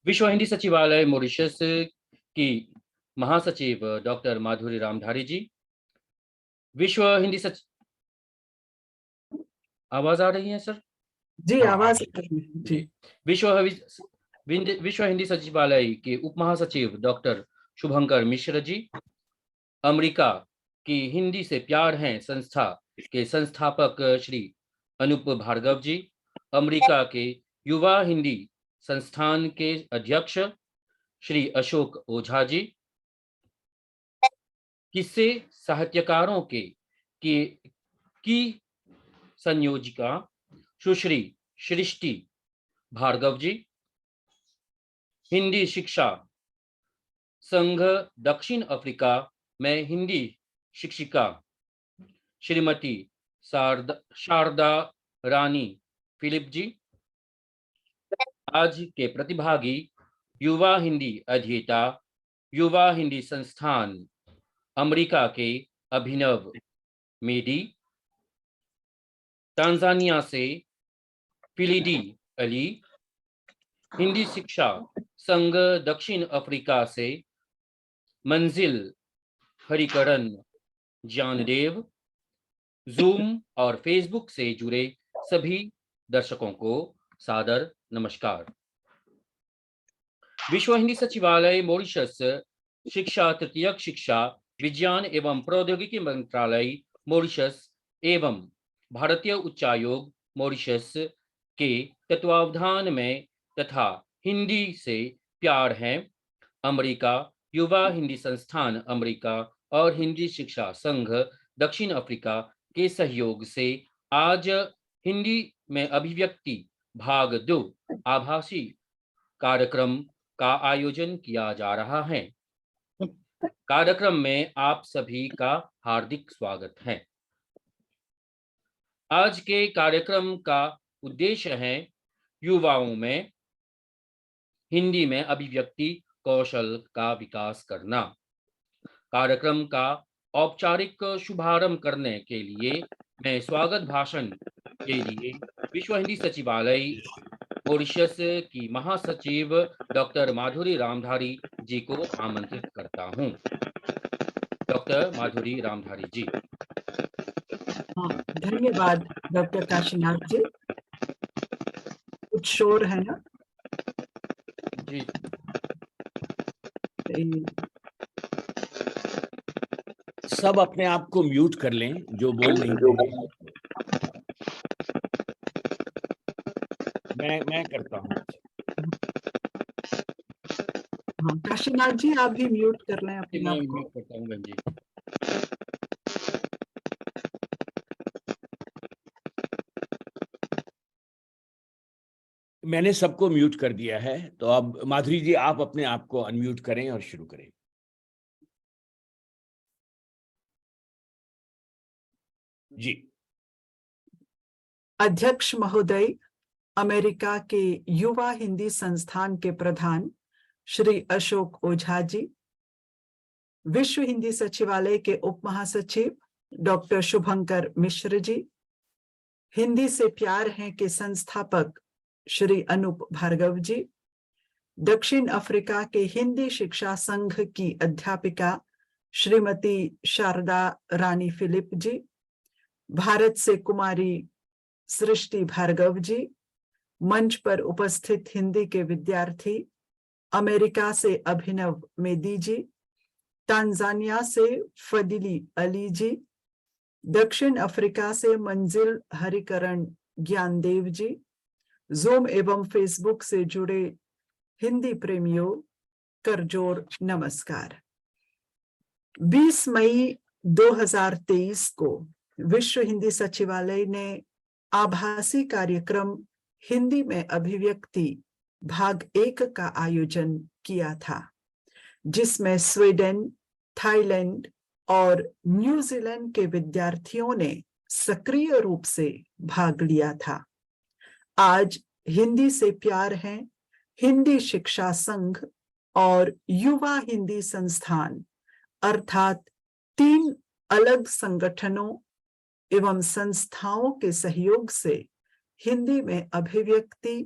विश्व हिंदी सचिवालय मॉरिशस की महासचिव डॉक्टर माधुरी रामधारी जी, विश्व हिंदी आवाज आ रही है सर? जी आवाज जी। विश्व हिंदी सचिवालय के उप महासचिव डॉक्टर शुभंकर मिश्र जी, अमेरिका की हिंदी से प्यार है संस्था के संस्थापक श्री अनूप भार्गव जी, अमेरिका के युवा हिंदी संस्थान के अध्यक्ष श्री अशोक ओझा जी, किस्से साहित्यकारों की संयोजिका सुश्री सृष्टि भार्गव जी, हिंदी शिक्षा संघ दक्षिण अफ्रीका में हिंदी शिक्षिका श्रीमती शारदा रानी फिलिप जी, आज के प्रतिभागी युवा हिंदी अध्येता युवा हिंदी संस्थान अमेरिका के अभिनव मेडी, तांजानिया से फिलिडी अली, हिंदी शिक्षा संघ दक्षिण अफ्रीका से मंजिल हरिकरण ज्ञानदेव, जूम और फेसबुक से जुड़े सभी दर्शकों को सादर नमस्कार। विश्व हिंदी सचिवालय मॉरिशस शिक्षा तृतीयक शिक्षा विज्ञान एवं प्रौद्योगिकी मंत्रालय मॉरिशस एवं भारतीय उच्चायोग मॉरिशस के तत्वावधान में तथा हिंदी से प्यार है अमेरिका, युवा हिंदी संस्थान अमेरिका और हिंदी शिक्षा संघ दक्षिण अफ्रीका के सहयोग से आज हिंदी में अभिव्यक्ति भाग 2 आभासी कार्यक्रम का आयोजन किया जा रहा है। कार्यक्रम में आप सभी का हार्दिक स्वागत है। आज के कार्यक्रम का उद्देश्य है युवाओं में हिंदी में अभिव्यक्ति कौशल का विकास करना। कार्यक्रम का औपचारिक शुभारंभ करने के लिए मैं स्वागत भाषण के लिए विश्व हिंदी सचिवालय मॉरिशस की महासचिव डॉक्टर माधुरी रामधारी जी को आमंत्रित करता हूं। डॉक्टर माधुरी रामधारी जी। धन्यवाद डॉक्टर काशीनाथ जी। कुछ शोर है ना जी? सब अपने आप को म्यूट कर लें जो बोल नहीं रहे। मैं करता हूँ। हाँ, काशीनाथ जी आप भी म्यूट कर लें अपने मैं आप को। म्यूट करता हूँ जी। मैंने सबको म्यूट कर दिया है, तो अब माधुरी जी आप अपने आप को अनम्यूट करें और शुरू करें। जी। अध्यक्ष महोदय, अमेरिका के युवा हिंदी संस्थान के प्रधान श्री अशोक ओझा जी, विश्व हिंदी सचिवालय के उप महासचिव डॉक्टर शुभंकर मिश्र जी, हिंदी से प्यार है के संस्थापक श्री अनूप भार्गव जी, दक्षिण अफ्रीका के हिंदी शिक्षा संघ की अध्यापिका श्रीमती शारदा रानी फिलिप जी, भारत से कुमारी सृष्टि भार्गव जी, मंच पर उपस्थित हिंदी के विद्यार्थी, अमेरिका से अभिनव मेदी जी, तांजानिया से फदिली अली जी, दक्षिण अफ्रीका से मंजिल हरिकरण ज्ञानदेव जी, जूम एवं फेसबुक से जुड़े हिंदी प्रेमियों, करजोर नमस्कार। 20 मई 2023 को विश्व हिंदी सचिवालय ने आभासी कार्यक्रम हिंदी में अभिव्यक्ति भाग 1 का आयोजन किया था, जिसमें स्वीडन, थाईलैंड और न्यूजीलैंड के विद्यार्थियों ने सक्रिय रूप से भाग लिया था। आज हिंदी से प्यार है हिंदी शिक्षा संघ और युवा हिंदी संस्थान अर्थात 3 अलग संगठनों एवं संस्थाओं के सहयोग से हिंदी में अभिव्यक्ति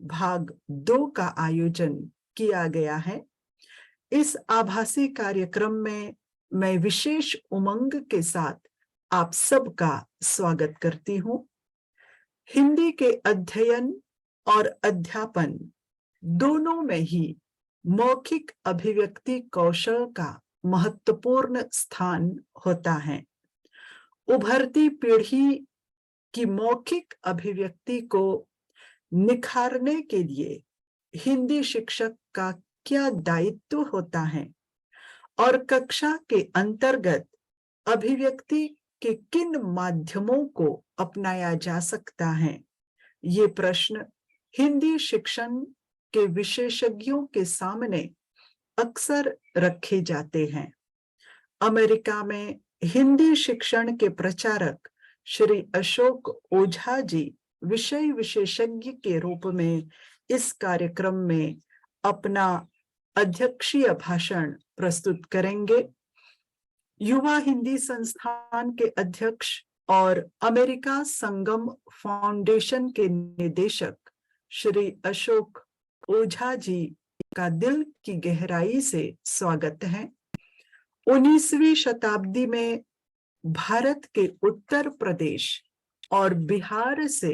भाग 2 का आयोजन किया गया है। इस आभासी कार्यक्रम में मैं विशेष उमंग के साथ आप सबका स्वागत करती हूँ। हिंदी के अध्ययन और अध्यापन दोनों में ही मौखिक अभिव्यक्ति कौशल का महत्वपूर्ण स्थान होता है। उभरती पीढ़ी की मौखिक अभिव्यक्ति को निखारने के लिए हिंदी शिक्षक का क्या दायित्व होता है और कक्षा के अंतर्गत अभिव्यक्ति के किन माध्यमों को अपनाया जा सकता है, ये प्रश्न हिंदी शिक्षण के विशेषज्ञों के सामने अक्सर रखे जाते हैं। अमेरिका में हिंदी शिक्षण के प्रचारक श्री अशोक ओझा जी विषय विशेषज्ञ के रूप में इस कार्यक्रम में अपना अध्यक्षीय भाषण प्रस्तुत करेंगे। युवा हिंदी संस्थान के अध्यक्ष और अमेरिका संगम फाउंडेशन के निदेशक श्री अशोक ओझा जी का दिल की गहराई से स्वागत है। 19वीं शताब्दी में भारत के उत्तर प्रदेश और बिहार से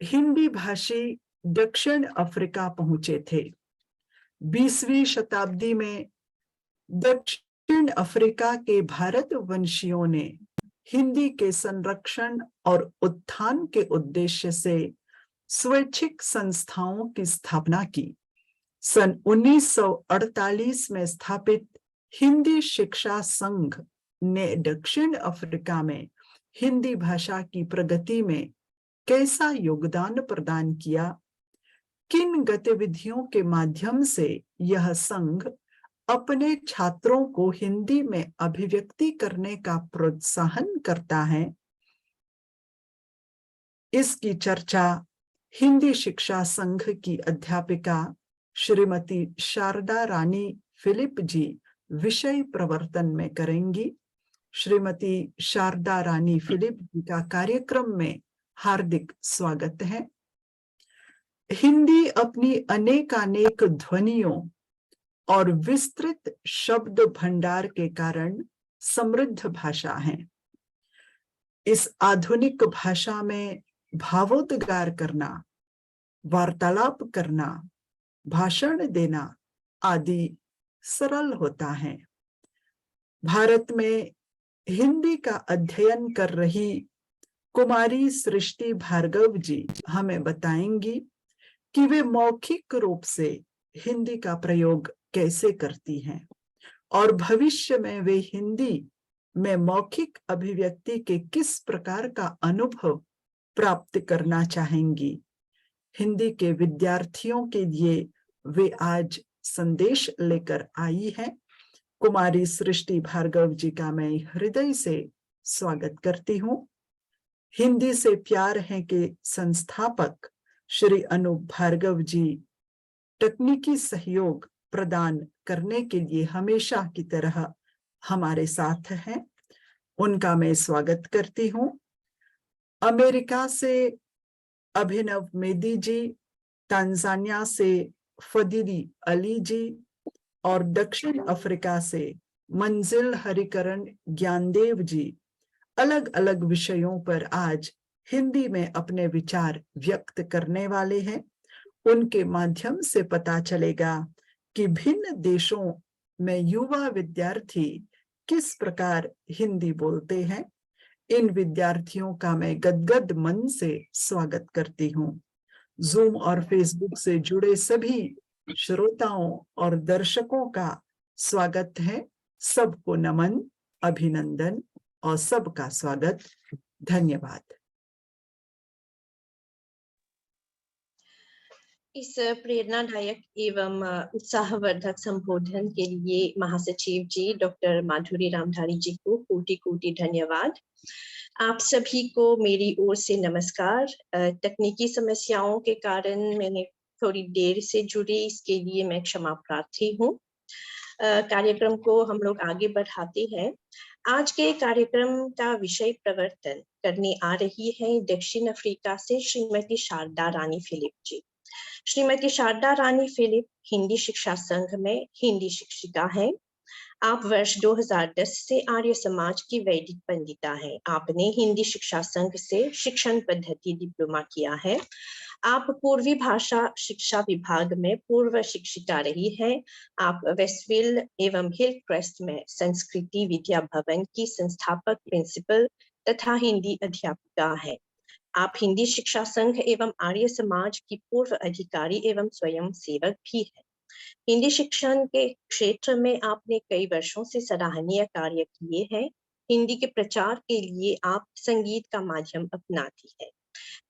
हिंदी भाषी दक्षिण अफ्रीका पहुंचे थे। 20वीं शताब्दी में दक्षिण अफ्रीका के भारतवंशियों ने हिंदी के संरक्षण और उत्थान के उद्देश्य से स्वैच्छिक संस्थाओं की स्थापना की। सन 1948 में स्थापित हिंदी शिक्षा संघ ने दक्षिण अफ्रीका में हिंदी भाषा की प्रगति में कैसा योगदान प्रदान किया, किन गतिविधियों के माध्यम से यह संघ अपने छात्रों को हिंदी में अभिव्यक्ति करने का प्रोत्साहन करता है, इसकी चर्चा हिंदी शिक्षा संघ की अध्यापिका श्रीमती शारदा रानी फिलिप जी विषय प्रवर्तन में करेंगी। श्रीमती शारदा रानी फिलिप जी का कार्यक्रम में हार्दिक स्वागत है। हिंदी अपनी अनेकानेक ध्वनियों और विस्तृत शब्द भंडार के कारण समृद्ध भाषा है। इस आधुनिक भाषा में भावोद्गार करना, वार्तालाप करना, भाषण देना आदि सरल होता है। भारत में हिंदी का अध्ययन कर रही कुमारी सृष्टि भार्गव जी हमें बताएंगी कि वे मौखिक रूप से हिंदी का प्रयोग कैसे करती हैं और भविष्य में वे हिंदी में मौखिक अभिव्यक्ति के किस प्रकार का अनुभव प्राप्त करना चाहेंगी। हिंदी के विद्यार्थियों के लिए वे आज संदेश लेकर आई हैं। कुमारी सृष्टि भार्गव जी का मैं हृदय से स्वागत करती हूँ। हिंदी से प्यार है के संस्थापक श्री अनूप भार्गव जी तकनीकी सहयोग प्रदान करने के लिए हमेशा की तरह हमारे साथ हैं। उनका मैं स्वागत करती हूँ। अमेरिका से अभिनव मेदी जी, तांजानिया से फदीली अली जी और दक्षिण अफ्रीका से मंजिल हरिकरण ज्ञानदेव जी अलग अलग विषयों पर आज हिंदी में अपने विचार व्यक्त करने वाले हैं। उनके माध्यम से पता चलेगा कि भिन्न देशों में युवा विद्यार्थी किस प्रकार हिंदी बोलते हैं। इन विद्यार्थियों का मैं गदगद मन से स्वागत करती हूँ। जूम और फेसबुक से जुड़े सभी श्रोताओं और दर्शकों का स्वागत है। सबको नमन, अभिनंदन और सबका स्वागत। धन्यवाद। इस प्रेरणादायक एवं उत्साहवर्धक संबोधन के लिए महासचिव जी डॉक्टर माधुरी रामधारी जी को कोटि कोटि धन्यवाद। आप सभी को मेरी ओर से नमस्कार। तकनीकी समस्याओं के कारण मैंने थोड़ी देर से जुड़ी, इसके लिए मैं क्षमा प्रार्थी हूँ। कार्यक्रम को हम लोग आगे बढ़ाते हैं। आज के कार्यक्रम का विषय प्रवर्तन करने आ रही है दक्षिण अफ्रीका से श्रीमती शारदा रानी फिलिप जी। श्रीमती शारदा रानी फिलिप हिंदी शिक्षा संघ में हिंदी शिक्षिका हैं। आप वर्ष 2010 से आर्य समाज की वैदिक पंडिता हैं। आपने हिंदी शिक्षा संघ से शिक्षण पद्धति डिप्लोमा किया है। आप पूर्वी भाषा शिक्षा विभाग में पूर्व शिक्षिका रही है। आप वेस्टविल एवं हिलक्रेस्ट में संस्कृति विद्या भवन की संस्थापक प्रिंसिपल तथा हिंदी अध्यापिका है। आप हिंदी शिक्षा संघ एवं आर्य समाज की पूर्व अधिकारी एवं स्वयं सेवक भी है। हिंदी शिक्षण के क्षेत्र में आपने कई वर्षों से सराहनीय कार्य किए हैं। हिंदी के प्रचार के लिए आप संगीत का माध्यम अपनाती है।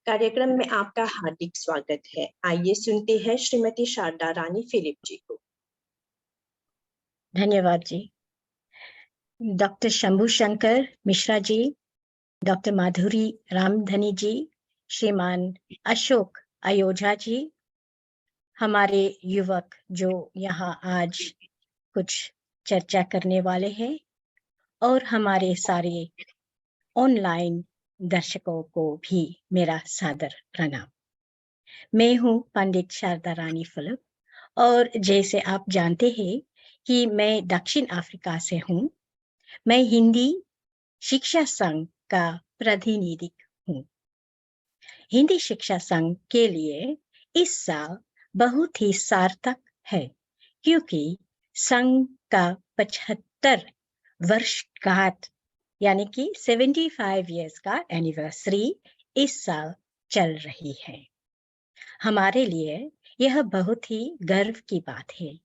कार्यक्रम में आपका हार्दिक स्वागत है। आइए सुनते हैं श्रीमती शारदा रानी फिलिप जी को। धन्यवाद जी। डॉक्टर शंभू शंकर मिश्रा जी, डॉक्टर माधुरी रामधनी जी, श्रीमान अशोक अयोझा जी, हमारे युवक जो यहाँ आज कुछ चर्चा करने वाले हैं, और हमारे सारे ऑनलाइन दर्शकों को भी मेरा सादर प्रणाम। मैं हूँ पंडित शारदा रानी फिलिप, और जैसे आप जानते हैं कि मैं दक्षिण अफ्रीका से हूँ। मैं हिंदी शिक्षा संघ का प्रतिनिधि हूँ। हिंदी शिक्षा संघ के लिए इस साल बहुत ही सार्थक है, क्योंकि संघ का 75 वर्षगांठ यानी कि 75 इयर्स का एनिवर्सरी इस साल चल रही है। हमारे लिए यह बहुत ही गर्व की बात है।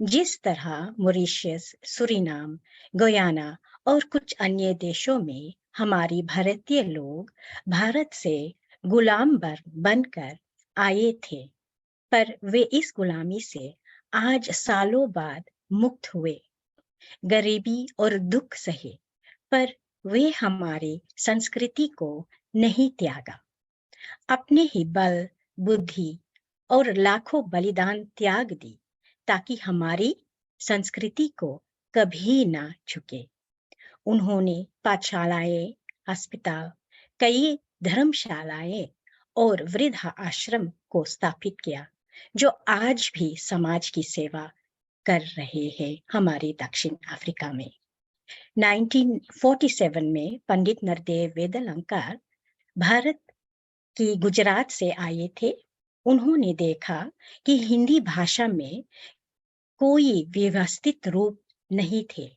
जिस तरह मॉरिशस, सूरीनाम, गुयाना और कुछ अन्य देशों में हमारी भारतीय लोग भारत से गुलाम बनकर आए थे, पर वे इस गुलामी से आज सालों बाद मुक्त हुए, गरीबी और दुख सहे, पर वे हमारी संस्कृति को नहीं त्यागा। अपने ही बल, बुद्धि और लाखों बलिदान त्याग दी, ताकि हमारी संस्कृति को कभी ना झुके। उन्होंने पाठशालाएं, अस्पताल, कई धर्मशालाएं और वृद्ध आश्रम को स्थापित किया, जो आज भी समाज की सेवा कर रहे हैं हमारे दक्षिण अफ्रीका में। 1947 में पंडित नरदेव वेदलंकार भारत की गुजरात से आए थे। उन्होंने देखा कि हिंदी भाषा में कोई व्यवस्थित रूप नहीं थे।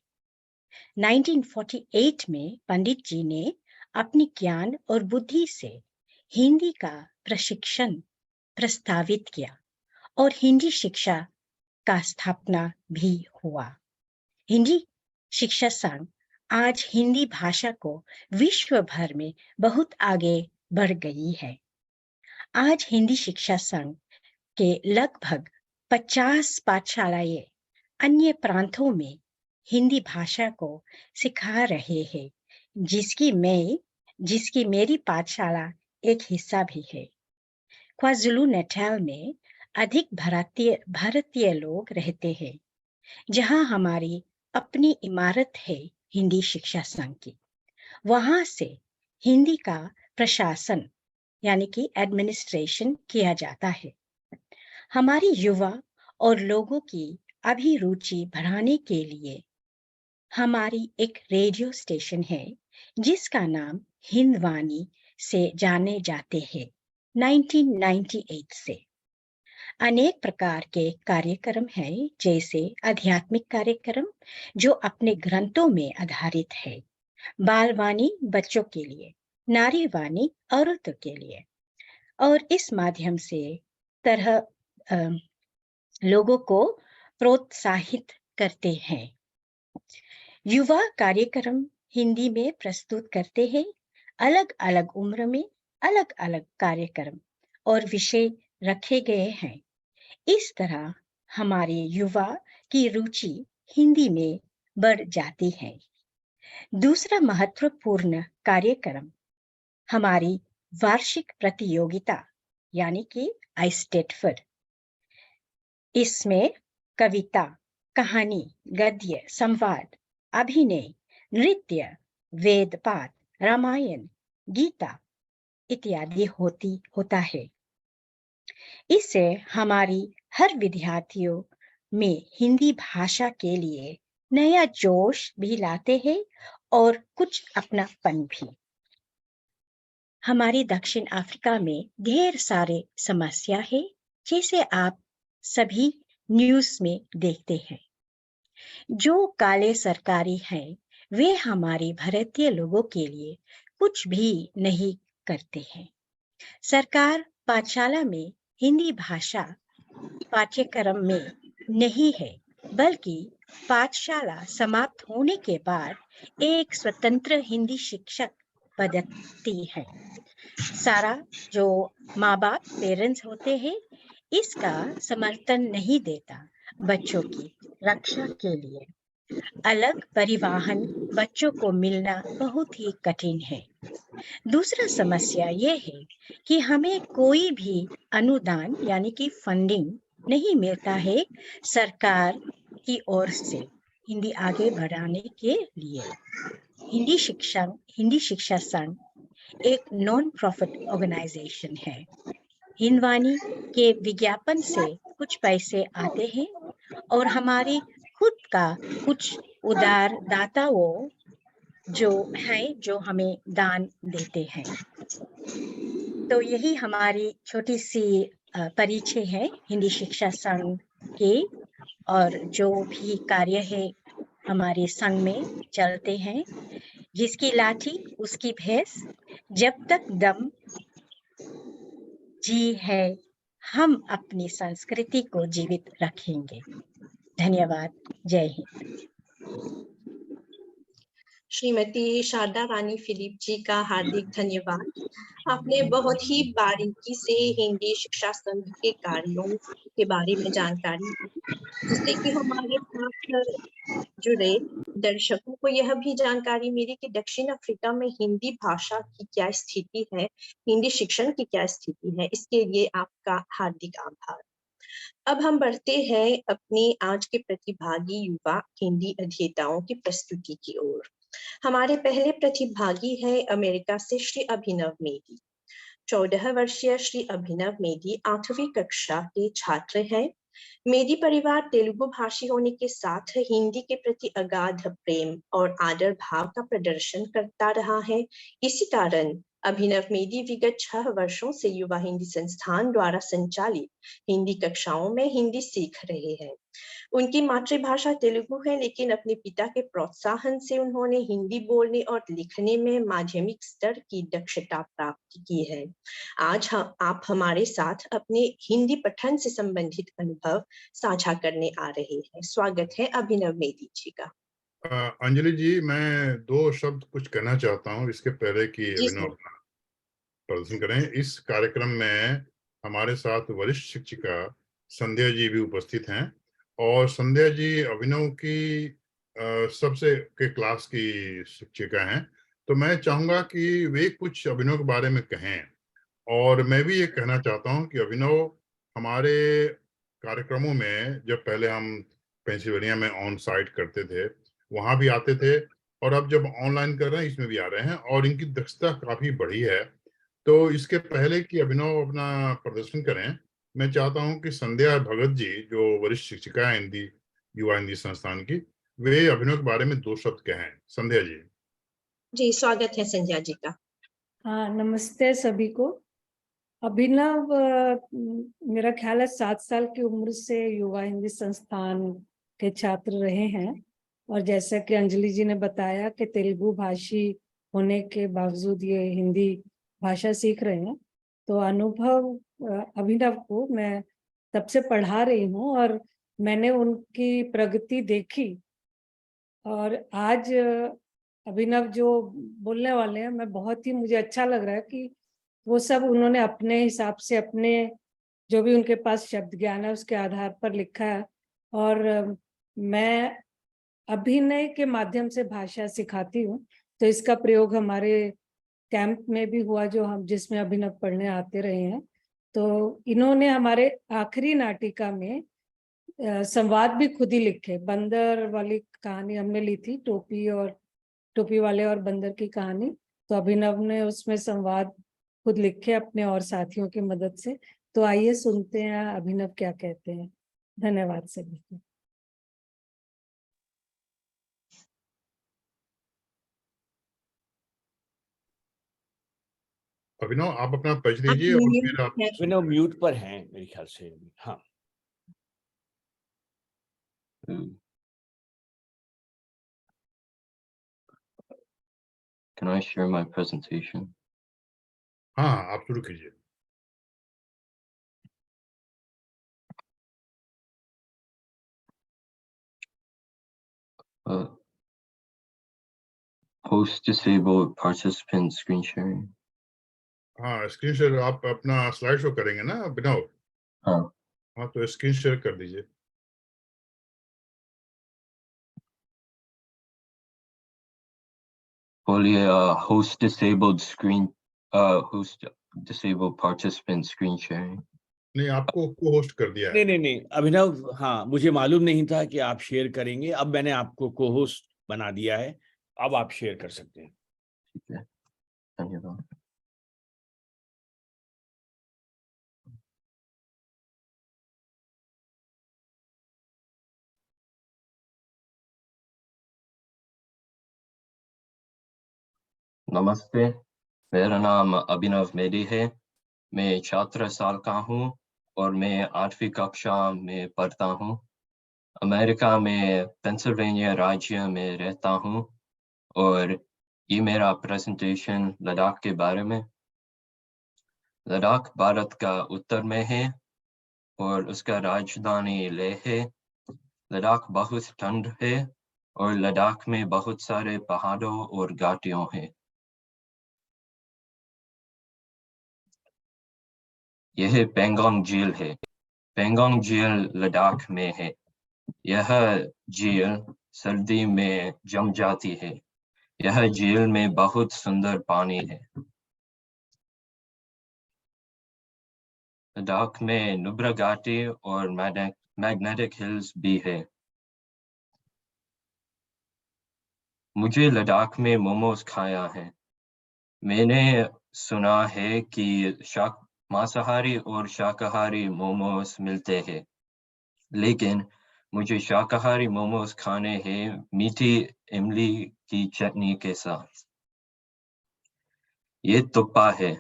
1948 में पंडित जी ने अपनी ज्ञान और बुद्धि से हिंदी का प्रशिक्षण प्रस्तावित किया और हिंदी शिक्षा का स्थापना भी हुआ। हिंदी शिक्षा संघ आज हिंदी भाषा को विश्व भर में बहुत आगे बढ़ गई है। आज हिंदी शिक्षा संघ के लगभग 50 पाठशालाएं अन्य प्रांतों में हिंदी भाषा को सिखा रहे हैं, जिसकी मेरी पाठशाला एक हिस्सा भी है। क्वाज़ुलु नटाल में अधिक भारतीय लोग रहते हैं, जहां हमारी अपनी इमारत है हिंदी शिक्षा संघ की। वहां से हिंदी का प्रशासन यानी कि एडमिनिस्ट्रेशन किया जाता है। हमारी युवा और लोगों की अभिरुचि बढ़ाने के लिए हमारी एक रेडियो स्टेशन है, जिसका नाम हिंदवाणी से जाने जाते हैं। 1998 से अनेक प्रकार के कार्यक्रम हैं, जैसे आध्यात्मिक कार्यक्रम जो अपने ग्रंथों में आधारित है, बालवाणी बच्चों के लिए, नारी वाणी औरतों के लिए, और इस माध्यम से लोगों को प्रोत्साहित करते हैं। युवा कार्यक्रम हिंदी में प्रस्तुत करते हैं। अलग अलग उम्र में अलग अलग कार्यक्रम और विषय रखे गए हैं। इस तरह हमारे युवा की रुचि हिंदी में बढ़ जाती है। दूसरा महत्वपूर्ण कार्यक्रम हमारी वार्षिक प्रतियोगिता यानी कि आइस्टेटफर्ड। इसमें कविता, कहानी, गद्य, संवाद, अभिनय, नृत्य, वेद पाठ, रामायण, गीता इत्यादि होता है। इससे हमारी हर विद्यार्थियों में हिंदी भाषा के लिए नया जोश भी लाते हैं और कुछ अपनापन भी। हमारी दक्षिण अफ्रीका में ढेर सारे समस्या है, जैसे आप सभी न्यूज़ में देखते हैं। जो काले सरकारी हैं, वे हमारे भारतीय लोगों के लिए कुछ भी नहीं करते हैं। सरकार पाठशाला में हिंदी भाषा पाठ्यक्रम में नहीं है, बल्कि पाठशाला समाप्त होने के बाद एक स्वतंत्र हिंदी शिक्षक पद्धति है। सारा जो माँ बाप पेरेंट्स होते हैं, इसका समर्थन नहीं देता। बच्चों की रक्षा के लिए अलग परिवहन बच्चों को मिलना बहुत ही कठिन है। दूसरा समस्या ये है कि हमें कोई भी अनुदान यानी कि फंडिंग नहीं मिलता है सरकार की ओर से हिंदी आगे बढ़ाने के लिए। हिंदी शिक्षा संघ एक नॉन प्रॉफिट ऑर्गेनाइजेशन है। हिंदवाणी के विज्ञापन से कुछ पैसे आते हैं और हमारे खुद का कुछ उदार दाताओं जो हमें दान देते हैं। तो यही हमारी छोटी सी परिचय है हिंदी शिक्षा संघ के, और जो भी कार्य है हमारे संघ में चलते हैं। जिसकी लाठी उसकी भैंस, जब तक दम जी है हम अपनी संस्कृति को जीवित रखेंगे। धन्यवाद। जय हिंद। श्रीमती शारदा रानी फिलिप जी का हार्दिक धन्यवाद। आपने बहुत ही बारीकी से हिंदी शिक्षा संघ के कार्यों के बारे में जानकारी दी, जिससे कि हमारे साथ जुड़े दर्शकों को यह भी जानकारी मिली कि दक्षिण अफ्रीका में हिंदी भाषा की क्या स्थिति है, हिंदी शिक्षण की क्या स्थिति है। इसके लिए आपका हार्दिक आभार। अब हम बढ़ते हैं अपनी आज के प्रतिभागी युवा हिंदी अध्येताओं की प्रस्तुति की ओर। हमारे पहले प्रतिभागी है अमेरिका से श्री अभिनव मेदी। 14 वर्षीय श्री अभिनव मेदी 8वीं कक्षा के छात्र हैं। मेदी परिवार तेलुगु भाषी होने के साथ हिंदी के प्रति अगाध प्रेम और आदर भाव का प्रदर्शन करता रहा है। इसी कारण अभिनव मेदी विगत 6 वर्षों से युवा हिंदी संस्थान द्वारा संचालित हिंदी कक्षाओं में हिंदी सीख रहे हैं। उनकी मातृभाषा तेलुगु है, लेकिन अपने पिता के प्रोत्साहन से उन्होंने हिंदी बोलने और लिखने में माध्यमिक स्तर की दक्षता प्राप्त की है। आज आप हमारे साथ अपने हिंदी पठन से संबंधित अनुभव साझा करने आ रहे हैं। स्वागत है अभिनव मेदी जी का। अंजलि जी, मैं 2 शब्द कुछ कहना चाहता हूँ इसके पहले कि अभिनव अपना प्रदर्शन करें। इस कार्यक्रम में हमारे साथ वरिष्ठ शिक्षिका संध्या जी भी उपस्थित हैं और संध्या जी अभिनव की सबसे के क्लास की शिक्षिका हैं। तो मैं चाहूंगा कि वे कुछ अभिनव के बारे में कहें। और मैं भी ये कहना चाहता हूँ कि अभिनव हमारे कार्यक्रमों में, जब पहले हम पेंसिल्वेनिया में ऑन साइट करते थे, वहां भी आते थे, और अब जब ऑनलाइन कर रहे हैं इसमें भी आ रहे हैं, और इनकी दक्षता काफी बढ़ी है। तो इसके पहले कि अभिनव अपना प्रदर्शन करें, मैं चाहता हूं कि संध्या भगत जी, जो वरिष्ठ शिक्षिका है हिंदी युवा हिंदी संस्थान की, वे अभिनव के बारे में 2 शब्द कहें। संध्या जी। जी, स्वागत है संध्या जी का। हाँ, नमस्ते सभी को। अभिनव मेरा ख्याल है 7 साल की उम्र से युवा हिंदी संस्थान के छात्र रहे हैं, और जैसा कि अंजलि जी ने बताया कि तेलुगु भाषी होने के बावजूद ये हिंदी भाषा सीख रहे हैं। तो अनुभव अभिनव को मैं तब से पढ़ा रही हूँ और मैंने उनकी प्रगति देखी, और आज अभिनव जो बोलने वाले हैं, मैं बहुत ही मुझे अच्छा लग रहा है कि वो सब उन्होंने अपने हिसाब से, अपने जो भी उनके पास शब्द ज्ञान है उसके आधार पर लिखा है। और मैं अभिनय के माध्यम से भाषा सिखाती हूँ, तो इसका प्रयोग हमारे कैंप में भी हुआ जो हम जिसमें अभिनव पढ़ने आते रहे हैं। तो इन्होंने हमारे आखिरी नाटिका में संवाद भी खुद ही लिखे। बंदर वाली कहानी हमने ली थी, टोपी वाले और बंदर की कहानी। तो अभिनव ने उसमें संवाद खुद लिखे अपने और साथियों की मदद से। तो आइए सुनते हैं अभिनव क्या कहते हैं। धन्यवाद सभी को। अभिनव, आप अपना परिचय आप दीजिए और mute फिर आप हैं। विनोद म्यूट पर हैं मेरे ख्याल से। हाँ, Can I share my presentation? हाँ, आप शुरू कीजिए। Host disabled participant screen sharing. हाँ, स्क्रीन शेयर आप अपना स्लाइड शो करेंगे ना अभिनव? हाँ, हाँ, तो स्क्रीन शेयर कर दीजिए। बोलिए host disabled participant screen sharing. नहीं, आपको को होस्ट कर दिया है। नहीं अभिनव, हाँ मुझे मालूम नहीं था कि आप शेयर करेंगे। अब मैंने आपको को होस्ट बना दिया है, अब आप शेयर कर सकते हैं। ठीक है, धन्यवाद। नमस्ते, मेरा नाम अभिनव मेडी है। मैं छात्र साल का हूँ और मैं 8वीं कक्षा में पढ़ता हूँ। अमेरिका में पेंसिल्वेनिया राज्य में रहता हूँ और ये मेरा प्रेजेंटेशन लद्दाख के बारे में। लद्दाख भारत का उत्तर में है और उसका राजधानी लेह है। लद्दाख बहुत ठंड है और लद्दाख में बहुत सारे पहाड़ों और घाटियों हैं। यह पेंगोंग झील है। पेंगोंग झील लद्दाख में है। यह झील सर्दी में जम जाती है। यह झील में बहुत सुंदर पानी है। लद्दाख में नुब्रा घाटी और मैग्नेटिक हिल्स भी है। मुझे लद्दाख में मोमोज खाया है। मैंने सुना है कि मांसाहारी और शाकाहारी मोमोज मिलते हैं, लेकिन मुझे शाकाहारी मोमोज खाने हैं मीठी इमली की चटनी के साथ। ये तुक्पा है।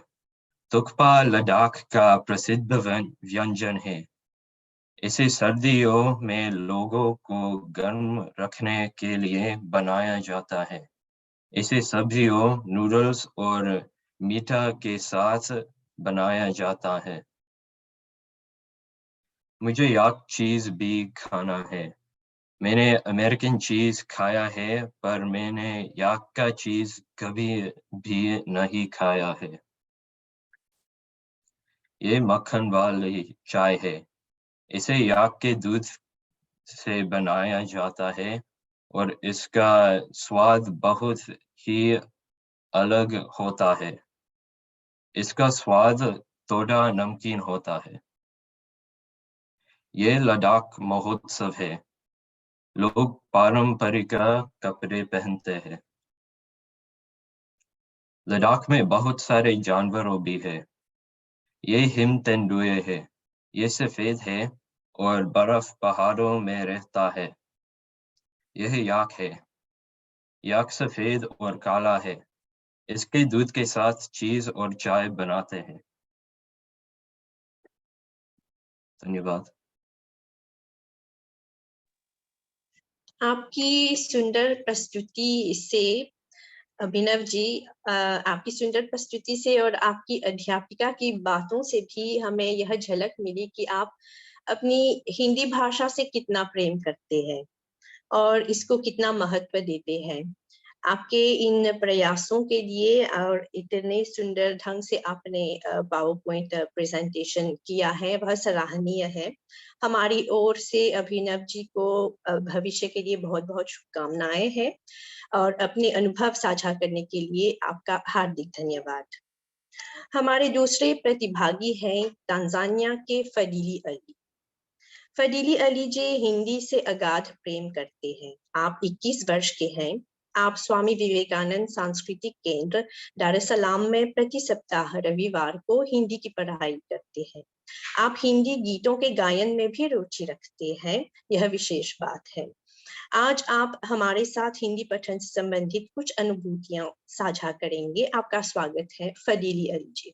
तुक्पा लद्दाख का प्रसिद्ध व्यंजन है। इसे सर्दियों में लोगों को गर्म रखने के लिए बनाया जाता है। इसे सब्जियों, नूडल्स और मीठा के साथ बनाया जाता है। मुझे याक चीज भी खाना है। मैंने अमेरिकन चीज खाया है, पर मैंने याक का चीज कभी भी नहीं खाया है। ये मक्खन वाली चाय है। इसे याक के दूध से बनाया जाता है और इसका स्वाद बहुत ही अलग होता है। इसका स्वाद थोड़ा नमकीन होता है। ये लद्दाख महोत्सव है। लोग पारंपरिक कपड़े पहनते हैं। लद्दाख में बहुत सारे जानवरों भी है। ये हिम तेंदुए है। ये सफेद है और बर्फ पहाड़ों में रहता है। यह याक है। याक सफेद और काला है। इसके दूध के साथ चीज और चाय बनाते हैं। धन्यवाद। आपकी सुंदर प्रस्तुति से अभिनव जी, आपकी सुंदर प्रस्तुति से और आपकी अध्यापिका की बातों से भी हमें यह झलक मिली कि आप अपनी हिंदी भाषा से कितना प्रेम करते हैं और इसको कितना महत्व देते हैं। आपके इन प्रयासों के लिए और इतने सुंदर ढंग से आपने पावर पॉइंट प्रेजेंटेशन किया है, वह सराहनीय है। हमारी ओर से अभिनव जी को भविष्य के लिए बहुत बहुत शुभकामनाएं हैं और अपने अनुभव साझा करने के लिए आपका हार्दिक धन्यवाद। हमारे दूसरे प्रतिभागी हैं तांजानिया के फडीली अली। फडीली अली जी हिंदी से अगाध प्रेम करते हैं। आप 21 वर्ष के हैं। आप स्वामी विवेकानंद सांस्कृतिक केंद्र दार एस सलाम में प्रति सप्ताह रविवार को हिंदी की पढ़ाई करते हैं। आप हिंदी गीतों के गायन में भी रुचि रखते हैं, यह विशेष बात है। आज आप हमारे साथ हिंदी पठन से संबंधित कुछ अनुभूतियां साझा करेंगे। आपका स्वागत है फदीली अली जी।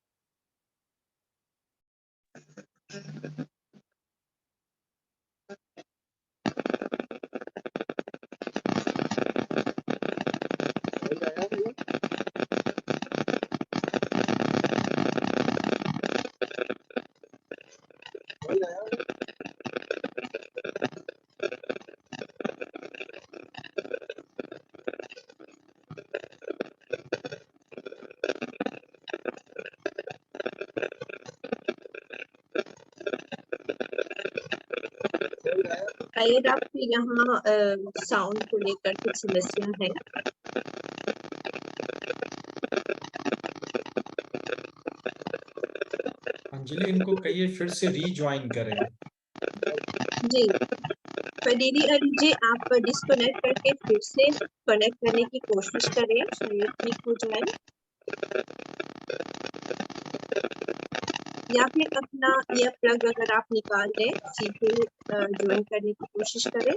शायद आपके यहाँ साउंड को लेकर कुछ समस्या है। अंजलि, इनको कहिए फिर से रीज्वाइन करें। जी फदीली अली जी, आप डिस्कनेक्ट करके फिर से कनेक्ट करने की कोशिश करें, शायद ठीक हो जाए, या फिर अपना ईयर प्लग अगर आप निकाल लें सीधे ज्वाइन करने की कोशिश करें।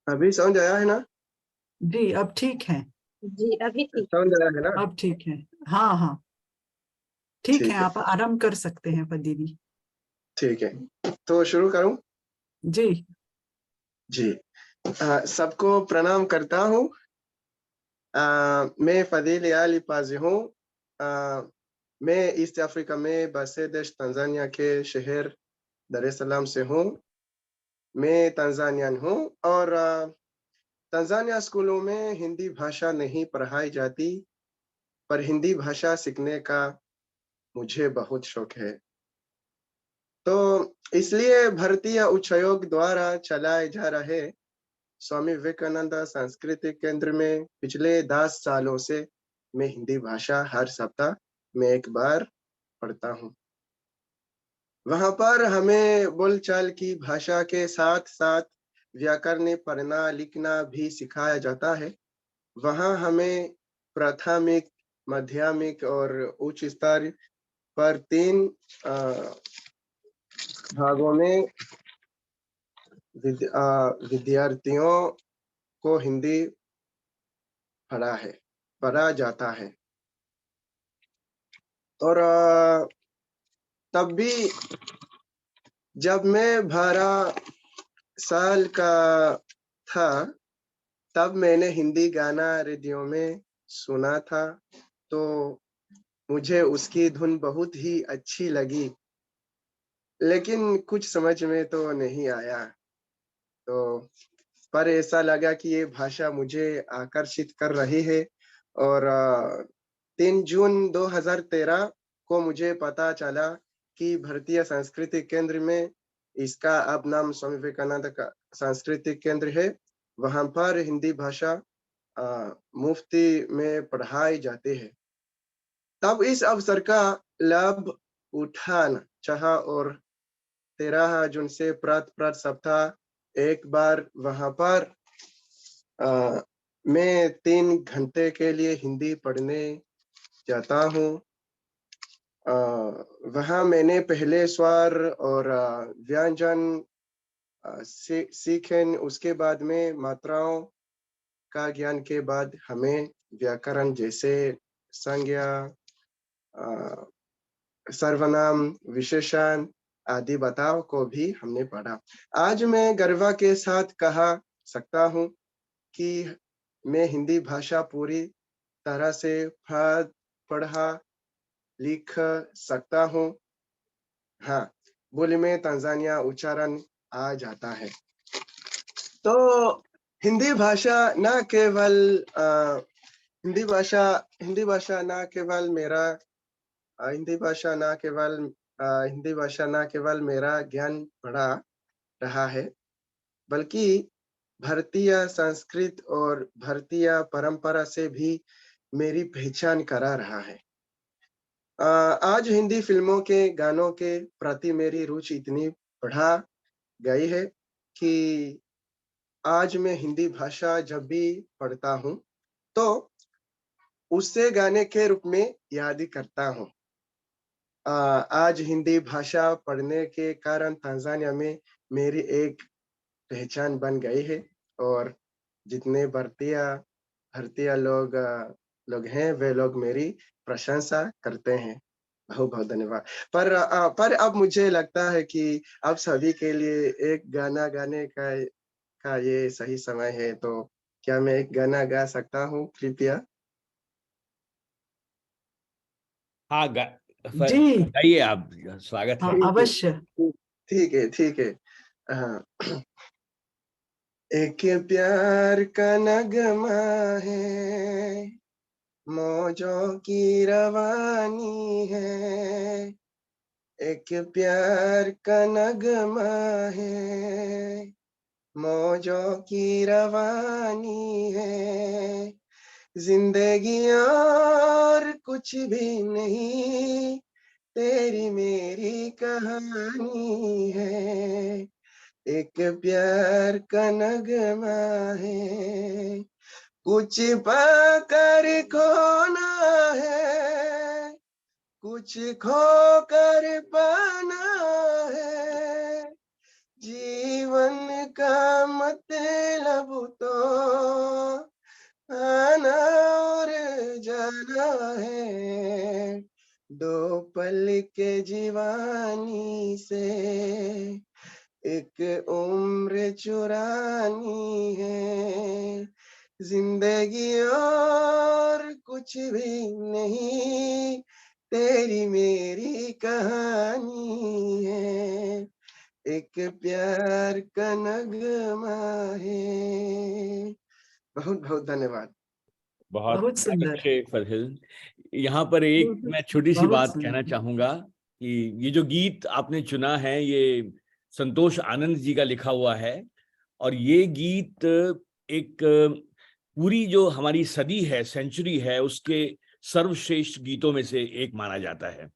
अभी समझ आया है ना? जी अब ठीक है। जी अभी ठीक समझ आया है ना? अब ठीक है। हाँ हाँ ठीक ठीक है, है। आप आराम कर सकते हैं फदीली ठीक है, तो शुरू करूं? जी। जी सबको प्रणाम करता हूं। मैं फदील अली पाजी हूँ। मैं ईस्ट अफ्रीका में बसे देश तंजानिया के शहर दार एस सलाम से हूँ। मैं तंजानियन हूँ और तंजानिया स्कूलों में हिंदी भाषा नहीं पढ़ाई जाती, पर हिंदी भाषा सीखने का मुझे बहुत शौक है। तो इसलिए भारतीय उच्चायोग द्वारा चलाए जा रहे स्वामी विवेकानंद सांस्कृतिक केंद्र में पिछले 10 सालों से मैं हिंदी भाषा हर सप्ताह में एक बार पढ़ता हूँ। वहां पर हमें बोलचाल की भाषा के साथ साथ व्याकरण, पढ़ना लिखना भी सिखाया जाता है। वहां हमें प्राथमिक, माध्यमिक और उच्च स्तर पर 3 भागों में विद्यार्थियों को हिंदी पढ़ा जाता है। और तब भी जब मैं 12 साल का था, तब मैंने हिंदी गाना रेडियो में सुना था, तो मुझे उसकी धुन बहुत ही अच्छी लगी, लेकिन कुछ समझ में तो नहीं आया। तो पर ऐसा लगा कि ये भाषा मुझे आकर्षित कर रही है। और 3 जून 2013 को मुझे पता चला कि भारतीय सांस्कृतिक केंद्र में, इसका अब नाम स्वामी विवेकानंद का सांस्कृतिक केंद्र है, वहां पर हिंदी भाषा मुफ्ती में पढ़ाई जाती है। तब इस अवसर का लाभ उठाना चाहा और 13 जून से प्रति सप्ताह एक बार वहां पर मैं 3 घंटे के लिए हिंदी पढ़ने जाता हूँ। वहां मैंने पहले स्वर और व्यंजन सीखे। उसके बाद में मात्राओं का ज्ञान के बाद हमें व्याकरण जैसे संज्ञा, सर्वनाम, विशेषण आदि बदलाव को भी हमने पढ़ा। आज मैं गर्व के साथ कह सकता हूँ कि मैं हिंदी भाषा पूरी तरह से पढ़ा लिख सकता हूँ। हाँ, बोली में तंजानिया उच्चारण आ जाता है। तो हिंदी भाषा न केवल हिंदी भाषा न केवल मेरा ज्ञान बढ़ा रहा है, बल्कि भारतीय संस्कृत और भारतीय परंपरा से भी मेरी पहचान करा रहा है। आज हिंदी फिल्मों के गानों के प्रति मेरी रुचि इतनी बढ़ा गई है कि आज मैं हिंदी भाषा जब भी पढ़ता हूँ तो उससे गाने के रूप में याद करता हूँ। आज हिंदी भाषा पढ़ने के कारण तंजानिया में मेरी एक पहचान बन गई है और जितने भारतीय लोग हैं वे लोग मेरी प्रशंसा करते हैं। बहुत बहुत धन्यवाद। पर अब मुझे लगता है कि आप सभी के लिए एक गाना गाने का ये सही समय है, तो क्या मैं एक गाना गा सकता हूँ कृपया? हाँ जी गाइए आप, स्वागत हाँ है। अवश्य। ठीक है। एक प्यार का नगमा है, मौजों की रवानी है। एक प्यार का नगमा है, मौजों की रवानी है। जिंदगी और कुछ भी नहीं, तेरी मेरी कहानी है। एक प्यार का नगमा है, कुछ पाकर खोना है, कुछ खोकर पाना है। जीवन का मतलब तो आना और जाना है। दो पल के जीवानी से एक उम्र चुरानी है। जिंदगी और कुछ भी नहीं, तेरी मेरी कहानी है। एक प्यार का नगमा है। बहुत बहुत धन्यवाद। बहुत बहुत सुंदर। अच्छे फजल। यहाँ पर एक मैं छोटी सी बहुत बात सुंदर। कहना चाहूंगा कि ये जो गीत आपने चुना है ये संतोष आनंद जी का लिखा हुआ है और ये गीत एक पूरी जो हमारी सदी है, सेंचुरी है, उसके सर्वश्रेष्ठ गीतों में से एक माना जाता है।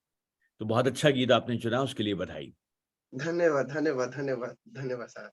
तो बहुत अच्छा गीत आपने चुना, उसके लिए बधाई। धन्यवाद धन्यवाद धन्यवाद धन्यवाद साहब।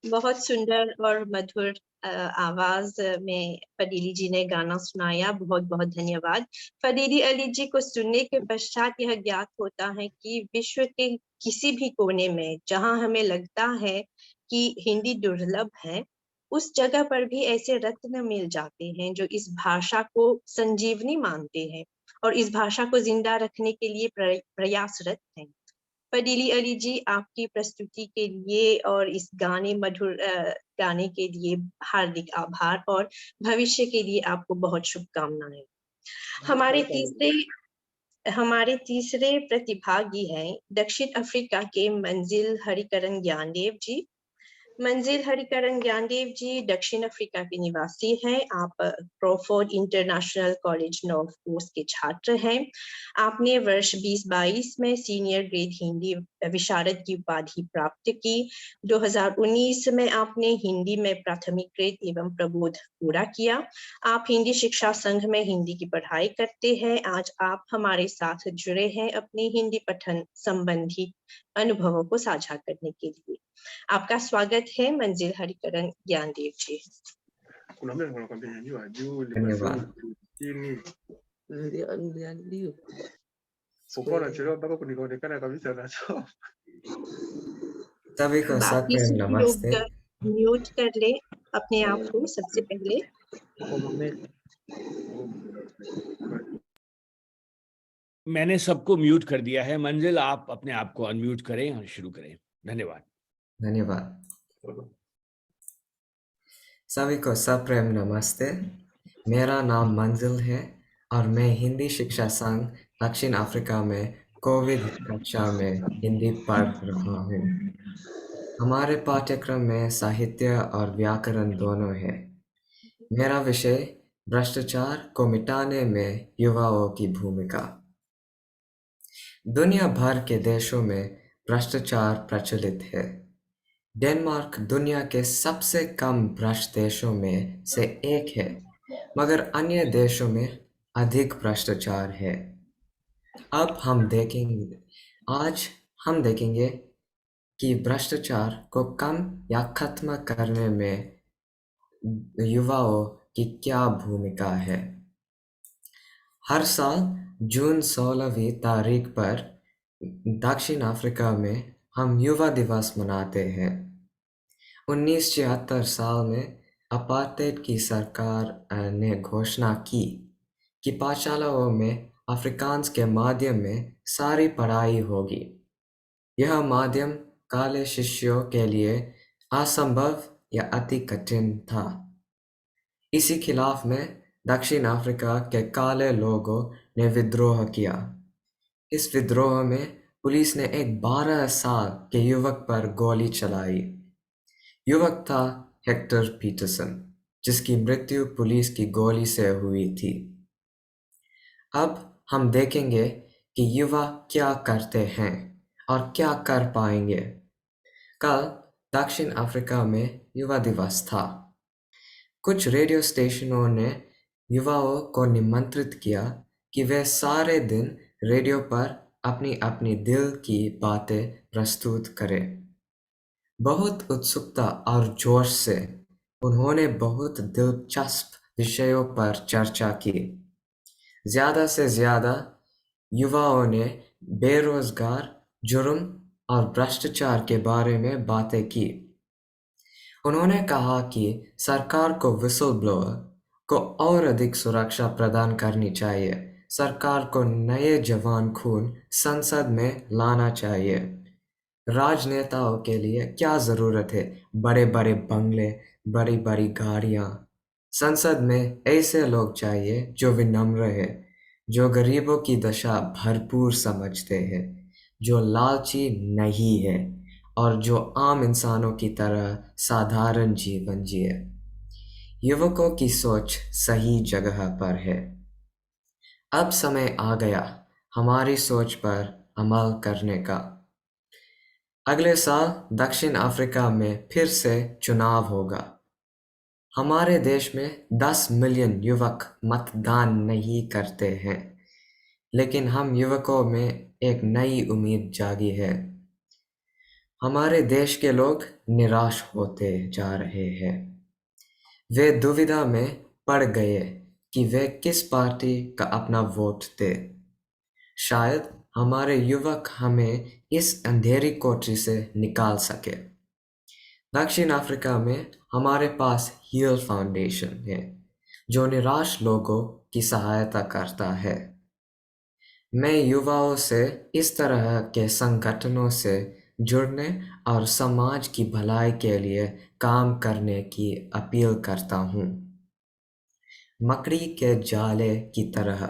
बहुत सुंदर और मधुर आवाज में फदीली जी ने गाना सुनाया। बहुत बहुत धन्यवाद। फदीली अली जी को सुनने के पश्चात यह ज्ञात होता है कि विश्व के किसी भी कोने में जहां हमें लगता है कि हिंदी दुर्लभ है, उस जगह पर भी ऐसे रत्न मिल जाते हैं जो इस भाषा को संजीवनी मानते हैं और इस भाषा को जिंदा रखने के लिए प्रयासरत हैं। फदीली अली जी, आपकी प्रस्तुति के लिए और इस मधुर गाने के लिए हार्दिक आभार और भविष्य के लिए आपको बहुत शुभकामनाएं। हमारे तीसरे प्रतिभागी हैं दक्षिण अफ्रीका के मंजिल हरिकरण ज्ञानदेव जी। मंजिल हरिकरण ज्ञानदेव जी दक्षिण अफ्रीका के निवासी हैं। आप Crawford International College North Coast के छात्र हैं। आपने वर्ष 2022 में सीनियर ग्रेड हिंदी विशारद की उपाधि प्राप्त की। 2019 में आपने हिंदी में प्राथमिक ग्रेड एवं प्रबोध पूरा किया। आप हिंदी शिक्षा संघ में हिंदी की पढ़ाई करते हैं। आज आप हमारे साथ जुड़े हैं अपने हिंदी पठन संबंधी अनुभवों को साझा करने के लिए। आपका स्वागत है मंजिल हरिकरण ज्ञानदेव जी। सभी को बाकी सप्रेम सब लोग नमस्ते। म्यूट कर ले अपने आप को सबसे पहले। मैंने सबको म्यूट कर दिया है। मंजिल, आप अपने आप को अनम्यूट करें और शुरू करें। धन्यवाद। धन्यवाद। सभी को सप्रेम नमस्ते। मेरा नाम मंजिल है और मैं हिंदी शिक्षा संघ दक्षिण अफ्रीका में कोविड कक्षा में हिंदी पढ़ रहा हूँ। हमारे पाठ्यक्रम में साहित्य और व्याकरण दोनों है। मेरा विषय भ्रष्टाचार को मिटाने में युवाओं की भूमिका। दुनिया भर के देशों में भ्रष्टाचार प्रचलित है। डेनमार्क दुनिया के सबसे कम भ्रष्ट देशों में से एक है, मगर अन्य देशों में अधिक भ्रष्टाचार है। आज हम देखेंगे कि भ्रष्टाचार को कम या खत्म करने में युवाओं की क्या भूमिका है। हर साल जून 16वीं तारीख पर दक्षिण अफ्रीका में हम युवा दिवस मनाते हैं। 1976 साल में अपार्टheid की सरकार ने घोषणा की कि पाठशालाओं में अफ्रीकांस के माध्यम में सारी पढ़ाई होगी। यह माध्यम काले शिष्यों के लिए असंभव या अति कठिन था। इसी खिलाफ में दक्षिण अफ्रीका के काले लोगों ने विद्रोह किया। इस विद्रोह में पुलिस ने एक 12 साल के युवक पर गोली चलाई। युवक था हेक्टर पीटरसन, जिसकी मृत्यु पुलिस की गोली से हुई थी। अब हम देखेंगे कि युवा क्या करते हैं और क्या कर पाएंगे। कल दक्षिण अफ्रीका में युवा दिवस था। कुछ रेडियो स्टेशनों ने युवाओं को निमंत्रित किया कि वे सारे दिन रेडियो पर अपनी अपनी दिल की बातें प्रस्तुत करें। बहुत उत्सुकता और जोश से उन्होंने बहुत दिलचस्प विषयों पर चर्चा की। ज़्यादा से ज़्यादा युवाओं ने बेरोजगार, जुर्म और भ्रष्टाचार के बारे में बातें की। उन्होंने कहा कि सरकार को विसल ब्लोअर को और अधिक सुरक्षा प्रदान करनी चाहिए। सरकार को नए जवान खून संसद में लाना चाहिए। राजनेताओं के लिए क्या ज़रूरत है? बड़े बड़े बंगले, बड़ी बड़ी गाड़ियाँ। संसद में ऐसे लोग चाहिए जो विनम्र है, जो गरीबों की दशा भरपूर समझते हैं, जो लालची नहीं है और जो आम इंसानों की तरह साधारण जीवन जिए। युवकों की सोच सही जगह पर है। अब समय आ गया हमारी सोच पर अमल करने का। अगले साल दक्षिण अफ्रीका में फिर से चुनाव होगा। हमारे देश में 10 मिलियन युवक मतदान नहीं करते हैं, लेकिन हम युवकों में एक नई उम्मीद जागी है। हमारे देश के लोग निराश होते जा रहे हैं। वे दुविधा में पड़ गए कि वे किस पार्टी का अपना वोट दें। शायद हमारे युवक हमें इस अंधेरी कोठरी से निकाल सके। दक्षिण अफ्रीका में हमारे पास हील फाउंडेशन है, जो निराश लोगों की सहायता करता है। मैं युवाओं से इस तरह के संगठनों से जुड़ने और समाज की भलाई के लिए काम करने की अपील करता हूँ। मकड़ी के जाले की तरह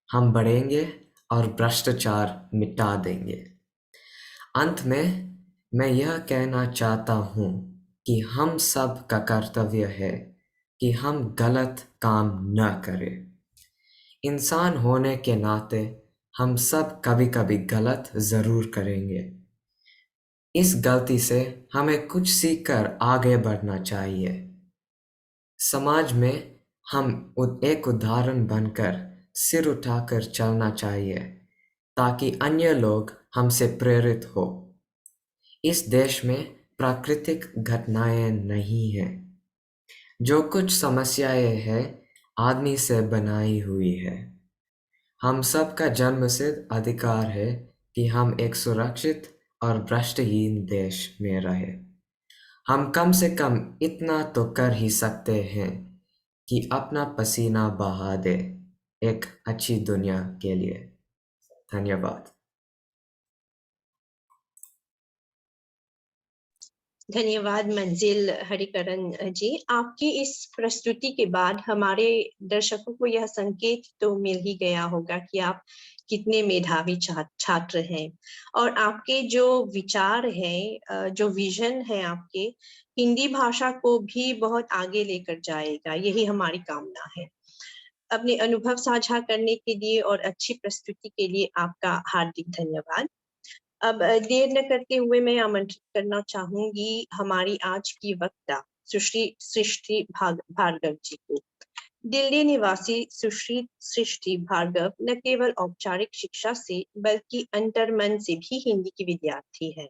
हम बढ़ेंगे और भ्रष्टाचार मिटा देंगे। अंत में मैं यह कहना चाहता हूँ कि हम सब का कर्तव्य है कि हम गलत काम न करें। इंसान होने के नाते हम सब कभी कभी गलत जरूर करेंगे। इस गलती से हमें कुछ सीखकर आगे बढ़ना चाहिए। समाज में हम एक उदाहरण बनकर सिर उठाकर चलना चाहिए, ताकि अन्य लोग हमसे प्रेरित हो। इस देश में प्राकृतिक घटनाएं नहीं हैं। जो कुछ समस्याएं हैं आदमी से बनाई हुई है। हम सबका जन्मसिद्ध अधिकार है कि हम एक सुरक्षित और भ्रष्टहीन देश में रहे। हम कम से कम इतना तो कर ही सकते हैं कि अपना पसीना बहा दे एक अच्छी दुनिया के लिए। धन्यवाद। धन्यवाद मंजिल हरिकरण जी। आपकी इस प्रस्तुति के बाद हमारे दर्शकों को यह संकेत तो मिल ही गया होगा कि आप कितने मेधावी छात्र हैं और आपके जो विचार हैं, जो विजन है आपके, हिंदी भाषा को भी बहुत आगे लेकर जाएगा। यही हमारी कामना है। अपने अनुभव साझा करने के लिए और अच्छी प्रस्तुति के लिए आपका हार्दिक धन्यवाद। अब देर न करते हुए मैं आमंत्रित करना चाहूंगी हमारी आज की वक्ता सुश्री सृष्टि भार्गव जी को। दिल्ली निवासी सुश्री सृष्टि भार्गव न केवल औपचारिक शिक्षा से बल्कि अंतर्मन से भी हिंदी की विद्यार्थी है।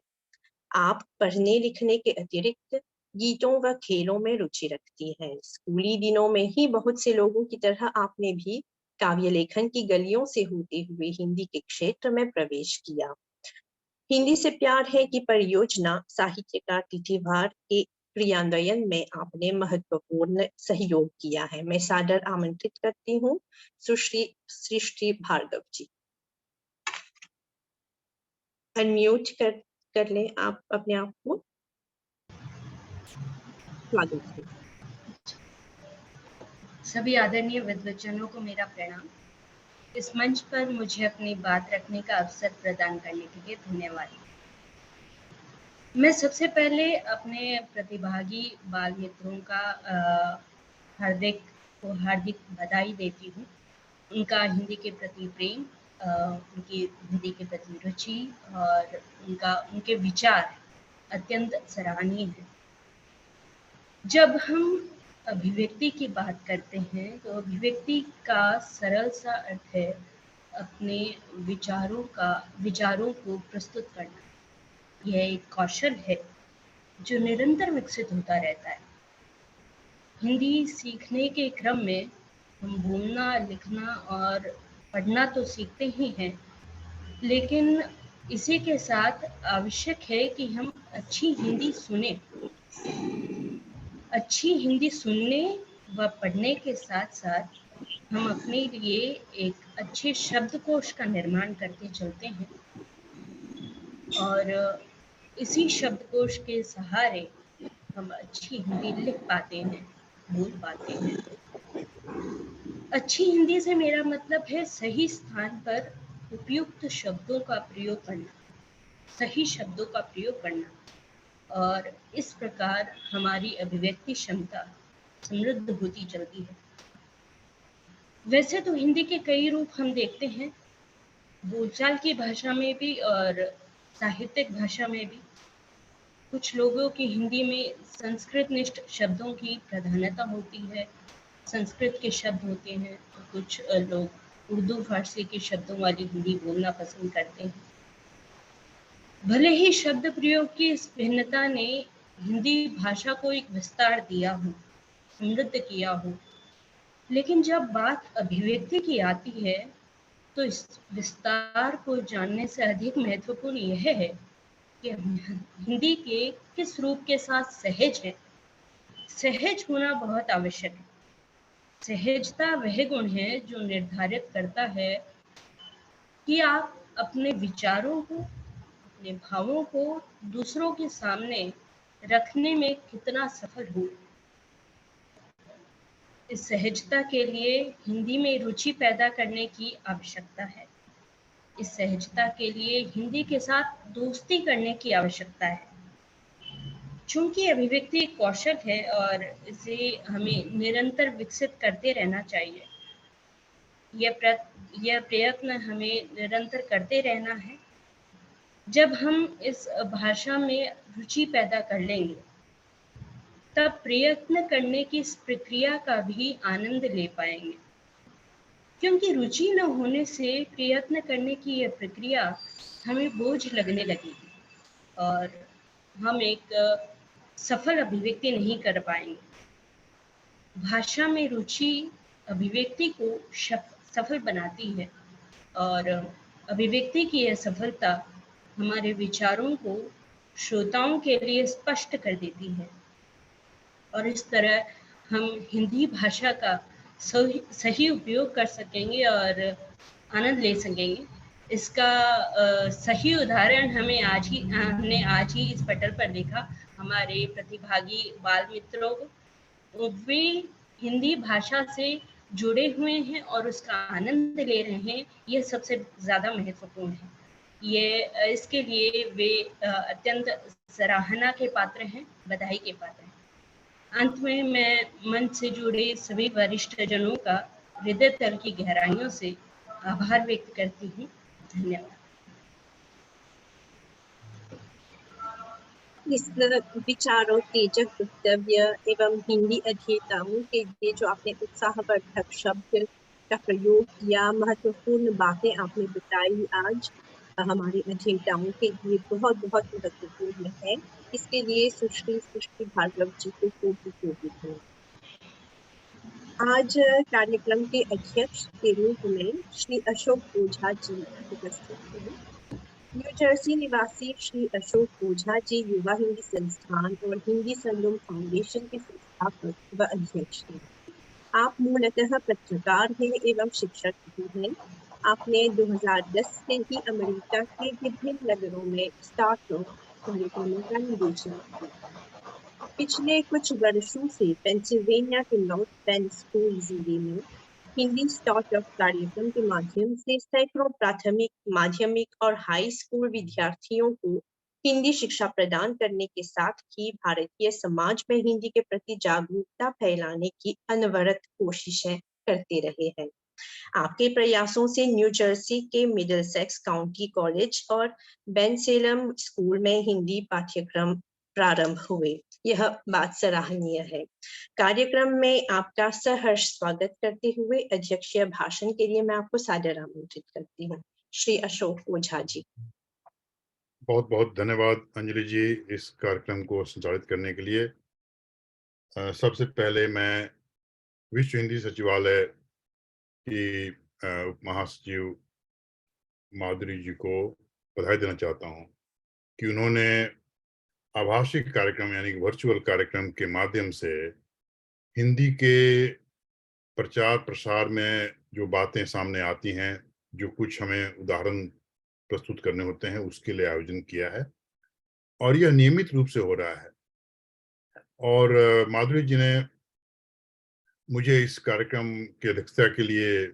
आप पढ़ने लिखने के अतिरिक्त गीतों व खेलों में रुचि रखती हैं। स्कूली दिनों में ही बहुत से लोगों की तरह आपने भी काव्य लेखन की गलियों से होते हुए हिंदी के क्षेत्र में प्रवेश किया। हिंदी से प्यार है कि परियोजना साहित्यकार तिथिवार के क्रियान्वयन में आपने महत्वपूर्ण सहयोग किया है। मैं सादर आमंत्रित करती हूँ सुश्री सृष्टि भार्गव जी। अनम्यूट कर लें आप अपने आप को। स्वागत है। सभी आदरणीय विद्वज्जनों को मेरा प्रणाम। इस मंच पर मुझे अपनी बात रखने का अवसर प्रदान करने के लिए धन्यवाद। मैं सबसे पहले अपने प्रतिभागी बाल मित्रों का हार्दिक बधाई देती हूँ। उनका हिंदी के प्रति प्रेम, उनकी हिंदी के प्रति रुचि और उनके विचार अत्यंत सराहनीय है। जब हम अभिव्यक्ति की बात करते हैं तो अभिव्यक्ति का सरल सा अर्थ है अपने विचारों को प्रस्तुत करना। यह एक कौशल है जो निरंतर विकसित होता रहता है। हिंदी सीखने के क्रम में हम बोलना, लिखना और पढ़ना तो सीखते ही हैं, लेकिन इसी के साथ आवश्यक है कि हम अच्छी हिंदी सुने। अच्छी हिंदी सुनने व पढ़ने के साथ साथ हम अपने लिए एक अच्छे शब्दकोश का निर्माण करते चलते हैं और इसी शब्दकोश के सहारे हम अच्छी हिंदी लिख पाते हैं, बोल पाते हैं। अच्छी हिंदी से मेरा मतलब है सही स्थान पर उपयुक्त शब्दों का प्रयोग करना, सही शब्दों का प्रयोग करना, और इस प्रकार हमारी अभिव्यक्ति क्षमता समृद्ध होती चलती है। वैसे तो हिंदी के कई रूप हम देखते हैं, बोलचाल की भाषा में भी और साहित्यिक भाषा में भी। कुछ लोगों की हिंदी में संस्कृतनिष्ठ शब्दों की प्रधानता होती है, संस्कृत के शब्द होते हैं, तो कुछ लोग उर्दू फारसी के शब्दों वाली हिंदी बोलना पसंद करते हैं। भले ही शब्द प्रयोग की इस भिन्नता ने हिंदी भाषा को एक विस्तार दिया हो, समृद्ध किया हो, लेकिन जब बात अभिव्यक्ति की आती है तो इस विस्तार को जानने से अधिक महत्वपूर्ण यह है कि हिंदी के किस रूप के साथ सहज है। सहज होना बहुत आवश्यक है। सहजता वह गुण है जो निर्धारित करता है कि आप अपने विचारों को, अपने भावों को दूसरों के सामने रखने में कितना सफल हो। इस सहजता के लिए हिंदी में रुचि पैदा करने की आवश्यकता है। इस सहजता के लिए हिंदी के साथ दोस्ती करने की आवश्यकता है। चूंकि अभिव्यक्ति एक कौशल है और इसे हमें निरंतर विकसित करते रहना चाहिए। यह प्रयत्न हमें निरंतर करते रहना है। जब हम इस भाषा में रुचि पैदा कर लेंगे तब प्रयत्न करने की इस प्रक्रिया का भी आनंद ले पाएंगे, क्योंकि रुचि न होने से प्रयत्न करने की यह प्रक्रिया हमें बोझ लगने लगेगी और हम एक सफल अभिव्यक्ति नहीं कर पाएंगे। भाषा में रुचि अभिव्यक्ति को सफल बनाती है और अभिव्यक्ति की यह सफलता हमारे विचारों को श्रोताओं के लिए स्पष्ट कर देती है और इस तरह हम हिंदी भाषा का सही उपयोग कर सकेंगे और आनंद ले सकेंगे। इसका सही उदाहरण हमने आज ही इस पटल पर देखा। हमारे प्रतिभागी बाल मित्रों, वे हिंदी भाषा से जुड़े हुए हैं और उसका आनंद ले रहे हैं। यह सबसे ज़्यादा महत्वपूर्ण है। इसके लिए वे अत्यंत सराहना के पात्र हैं, बधाई के पात्र हैं। अंत में मैं मंच से जुड़े सभी वरिष्ठ जनों का हृदय तल की गहराइयों से आभार व्यक्त करती हूँ। धन्यवाद। इस विचारों, तेजक वक्तव्य एवं हिंदी अध्येताओं के लिए जो आपने उत्साहवर्धक शब्द का प्रयोग किया, महत्वपूर्ण बातें आपने बताई आज हमारे अध्येताओं के लिए बहुत बहुत महत्वपूर्ण है। इसके लिए सुश्री सृष्टि भार्गव जी को कोटि धन्यवाद। आज कार्यक्रम के अध्यक्ष के रूप में श्री अशोक ओझा जी उपस्थित हैं। न्यू जर्सी निवासी श्री अशोक ओझा जी युवा हिंदी संस्थान और हिंदी संगम फाउंडेशन के संस्थापक व अध्यक्ष हैं। आप मूलतः पत्रकार हैं एवं शिक्षक भी हैं। आपने 2010 से ही अमेरिका के विभिन्न नगरों में स्टार्टअप कार्यक्रमों का निर्देशन किया। पिछले कुछ वर्षों से पेंसिल्वेनिया के नॉर्थ बेंड स्कूल जिले में हिंदी स्टार्टअप कार्यक्रम के माध्यम से सैकड़ों प्राथमिक, माध्यमिक और हाई स्कूल विद्यार्थियों को हिंदी शिक्षा प्रदान करने के साथ ही भारतीय समाज में हिंदी के प्रति जागरूकता फैलाने की अनवरत कोशिशें करते रहे हैं। आपके प्रयासों से न्यू जर्सी के मिडलसेक्स काउंटी कॉलेज और बेनसेलम स्कूल में हिंदी पाठ्यक्रम प्रारंभ हुए। यह बात सराहनीय है। कार्यक्रम में आपका सहर्ष स्वागत करते हुए अध्यक्षीय भाषण के लिए मैं आपको सादर आमंत्रित करती हूँ। श्री अशोक ओझा जी। बहुत बहुत धन्यवाद अंजलि जी इस कार्यक्रम को संचालित करने के लिए। सबसे पहले मैं विश्व हिंदी सचिवालय की उप महासचिव माधुरी जी को बधाई देना चाहता हूँ कि उन्होंने आभासी कार्यक्रम यानी वर्चुअल कार्यक्रम के माध्यम से हिंदी के प्रचार प्रसार में जो बातें सामने आती हैं, जो कुछ हमें उदाहरण प्रस्तुत करने होते हैं, उसके लिए आयोजन किया है और यह नियमित रूप से हो रहा है। और माधुरी जी ने मुझे इस कार्यक्रम की अध्यक्षता के लिए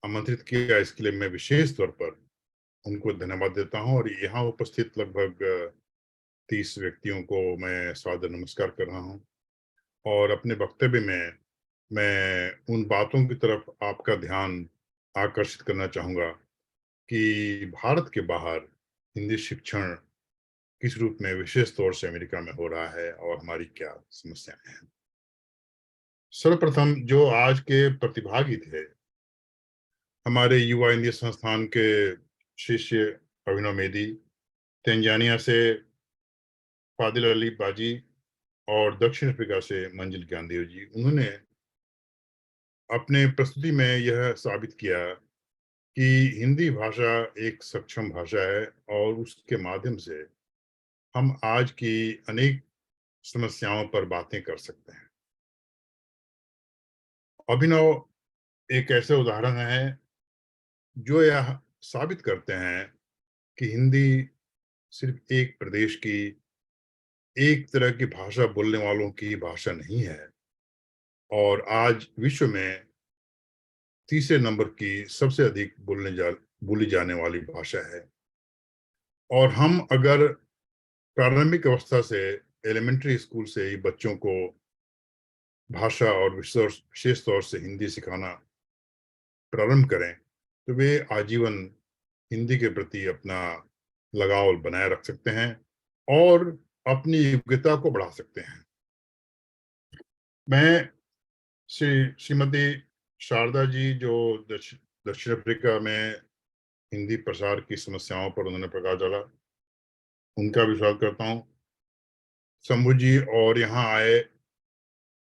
आमंत्रित किया, इसके लिए मैं विशेष तौर पर उनको धन्यवाद देता हूं। और यहाँ उपस्थित लगभग 30 व्यक्तियों को मैं सादर नमस्कार कर रहा हूं और अपने वक्तव्य में मैं उन बातों की तरफ आपका ध्यान आकर्षित करना चाहूँगा कि भारत के बाहर हिंदी शिक्षण किस रूप में विशेष तौर से अमेरिका में हो रहा है और हमारी क्या समस्याएं हैं। सर्वप्रथम जो आज के प्रतिभागी थे, हमारे युवा हिंदी संस्थान के शिष्य अभिनव मेदी, तंजानिया से फादिल अली बाजी और दक्षिण अफ्रीका से मंजिल ज्ञानदेव जी, उन्होंने अपने प्रस्तुति में यह साबित किया कि हिंदी भाषा एक सक्षम भाषा है और उसके माध्यम से हम आज की अनेक समस्याओं पर बातें कर सकते हैं। अभिनव एक ऐसे उदाहरण है जो यह साबित करते हैं कि हिंदी सिर्फ एक प्रदेश की, एक तरह की भाषा बोलने वालों की भाषा नहीं है और आज विश्व में तीसरे नंबर की सबसे अधिक बोली जाने वाली भाषा है। और हम अगर प्रारंभिक अवस्था से, एलिमेंट्री स्कूल से ही बच्चों को भाषा और विशेष तौर से हिंदी सिखाना प्रारंभ करें तो वे आजीवन हिंदी के प्रति अपना लगाव बनाए रख सकते हैं और अपनी योग्यता को बढ़ा सकते हैं। मैं श्रीमती शारदा जी, जो दक्षिण अफ्रीका में हिंदी प्रसार की समस्याओं पर उन्होंने प्रकाश डाला, उनका भी स्वागत करता हूँ। शंभू जी और यहाँ आए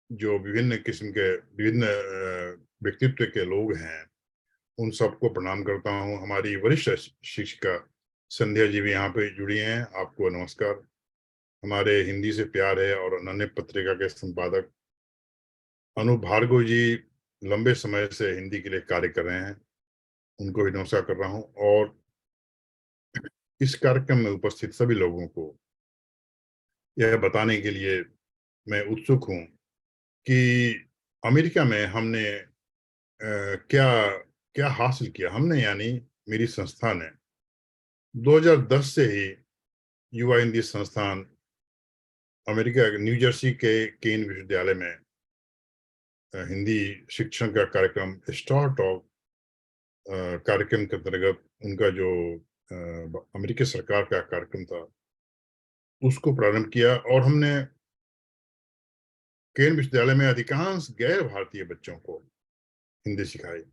जो विभिन्न किस्म के विभिन्न व्यक्तित्व के लोग हैं, उन सबको प्रणाम करता हूँ। हमारी वरिष्ठ शिक्षिका संध्या जी भी यहाँ पे जुड़ी हैं, आपको नमस्कार। हमारे हिंदी से प्यार है और अनन्य पत्रिका के संपादक अनु भार्गव जी लंबे समय से हिंदी के लिए कार्य कर रहे हैं, उनको भी नमस्कार कर रहा हूँ। और इस कार्यक्रम में उपस्थित सभी लोगों को यह बताने के लिए मैं उत्सुक हूँ कि अमेरिका में हमने क्या क्या हासिल किया। हमने यानी मेरी संस्था ने 2010 से ही युवा हिंदी संस्थान अमेरिका न्यू जर्सी के केन विश्वविद्यालय में हिंदी शिक्षण का कार्यक्रम स्टार्ट ऑफ कार्यक्रम के अंतर्गत उनका जो अमेरिकी सरकार का कार्यक्रम था, उसको प्रारंभ किया और हमने केन विश्वविद्यालय में अधिकांश गैर भारतीय बच्चों को हिंदी सिखाई।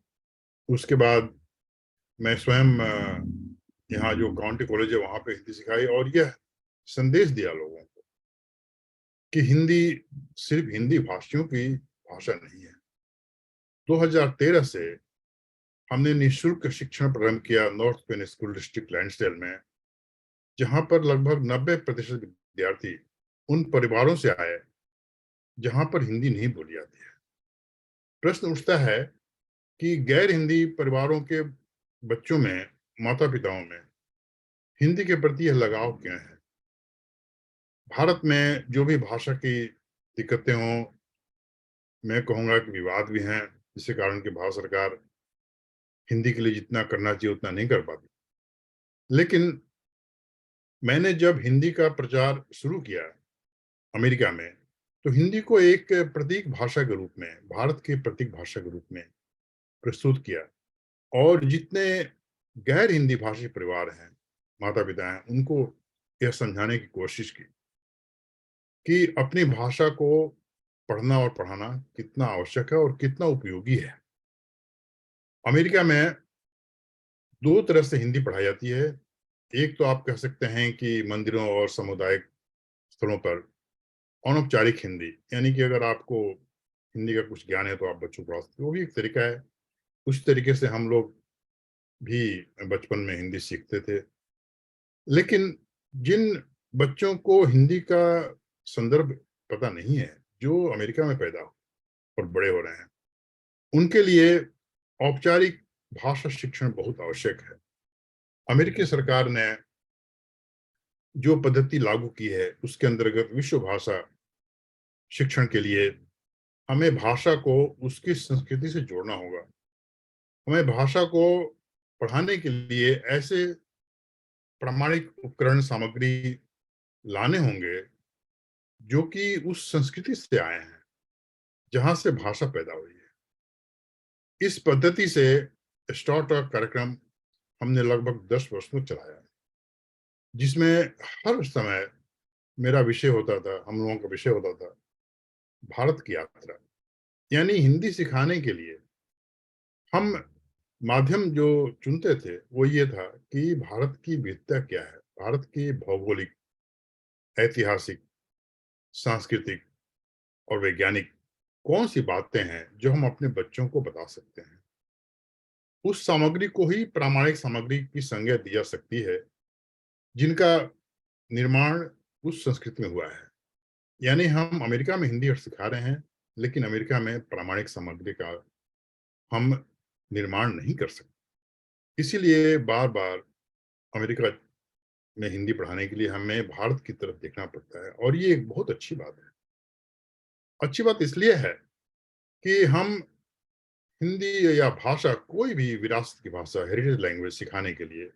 उसके बाद मैं स्वयं यहाँ जो काउंटी कॉलेज है वहां पे हिंदी सिखाई और यह संदेश दिया लोगों को कि हिंदी सिर्फ हिंदी भाषियों की भाषा नहीं है। 2013 से हमने निःशुल्क शिक्षण प्रारंभ किया नॉर्थ पेन स्कूल डिस्ट्रिक्ट लैंडसडेल में, जहां पर लगभग 90% विद्यार्थी उन परिवारों से आए जहां पर हिंदी नहीं बोली जाती है। प्रश्न उठता है कि गैर हिंदी परिवारों के बच्चों में, माता पिताओं में हिंदी के प्रति यह लगाव क्या है। भारत में जो भी भाषा की दिक्कतें हों, मैं कहूँगा कि विवाद भी हैं, जिसके कारण कि भारत सरकार हिंदी के लिए जितना करना चाहिए उतना नहीं कर पाती। लेकिन मैंने जब हिंदी का प्रचार शुरू किया अमेरिका में, तो हिंदी को एक प्रतीक भाषा के रूप में, भारत के प्रतीक भाषा के रूप में प्रस्तुत किया और जितने गैर हिंदी भाषी परिवार हैं, माता पिता हैं, उनको यह समझाने की कोशिश की कि अपनी भाषा को पढ़ना और पढ़ाना कितना आवश्यक है और कितना उपयोगी है। अमेरिका में 2 तरह से हिंदी पढ़ाई जाती है। एक तो आप कह सकते हैं कि मंदिरों और सामुदायिक स्थलों पर अनौपचारिक हिंदी, यानी कि अगर आपको हिंदी का कुछ ज्ञान है तो आप बच्चों को पढ़ा सकते हो, वो भी एक तरीका है। उस तरीके से हम लोग भी बचपन में हिंदी सीखते थे। लेकिन जिन बच्चों को हिंदी का संदर्भ पता नहीं है, जो अमेरिका में पैदा और बड़े हो रहे हैं, उनके लिए औपचारिक भाषा शिक्षण बहुत आवश्यक है। अमेरिकी सरकार ने जो पद्धति लागू की है, उसके अंतर्गत विश्व भाषा शिक्षण के लिए हमें भाषा को उसकी संस्कृति से जोड़ना होगा। हमें भाषा को पढ़ाने के लिए ऐसे प्रामाणिक उपकरण, सामग्री लाने होंगे जो कि उस संस्कृति से आए हैं जहां से भाषा पैदा हुई है। इस पद्धति से स्टार्ट कार्यक्रम हमने लगभग 10 वर्ष में चलाया, जिसमें हर समय मेरा विषय होता था, हम लोगों का विषय होता था भारत की यात्रा। यानी हिंदी सिखाने के लिए हम माध्यम जो चुनते थे वो ये था कि भारत की विविधता क्या है, भारत की भौगोलिक, ऐतिहासिक, सांस्कृतिक और वैज्ञानिक कौन सी बातें हैं जो हम अपने बच्चों को बता सकते हैं। उस सामग्री को ही प्रामाणिक सामग्री की संज्ञा दी जा सकती है जिनका निर्माण उस संस्कृति में हुआ है। यानी हम अमेरिका में हिंदी सिखा रहे हैं, लेकिन अमेरिका में प्रामाणिक सामग्री का हम निर्माण नहीं कर सकते। इसीलिए बार बार अमेरिका में हिंदी पढ़ाने के लिए हमें भारत की तरफ देखना पड़ता है और ये एक बहुत अच्छी बात है। अच्छी बात इसलिए है कि हम हिंदी या भाषा, कोई भी विरासत की भाषा, हेरिटेज लैंग्वेज सिखाने के लिए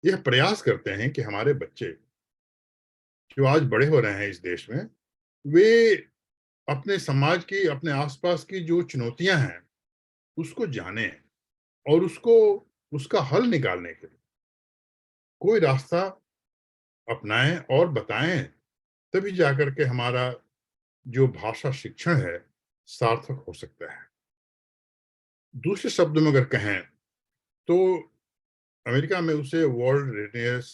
यह प्रयास करते हैं कि हमारे बच्चे जो आज बड़े हो रहे हैं इस देश में, वे अपने समाज की, अपने आसपास की जो चुनौतियां हैं उसको जाने और उसका हल निकालने के लिए कोई रास्ता अपनाएं और बताएं, तभी जाकर के हमारा जो भाषा शिक्षण है सार्थक हो सकता है। दूसरे शब्दों में अगर कहें तो अमेरिका में उसे world readiness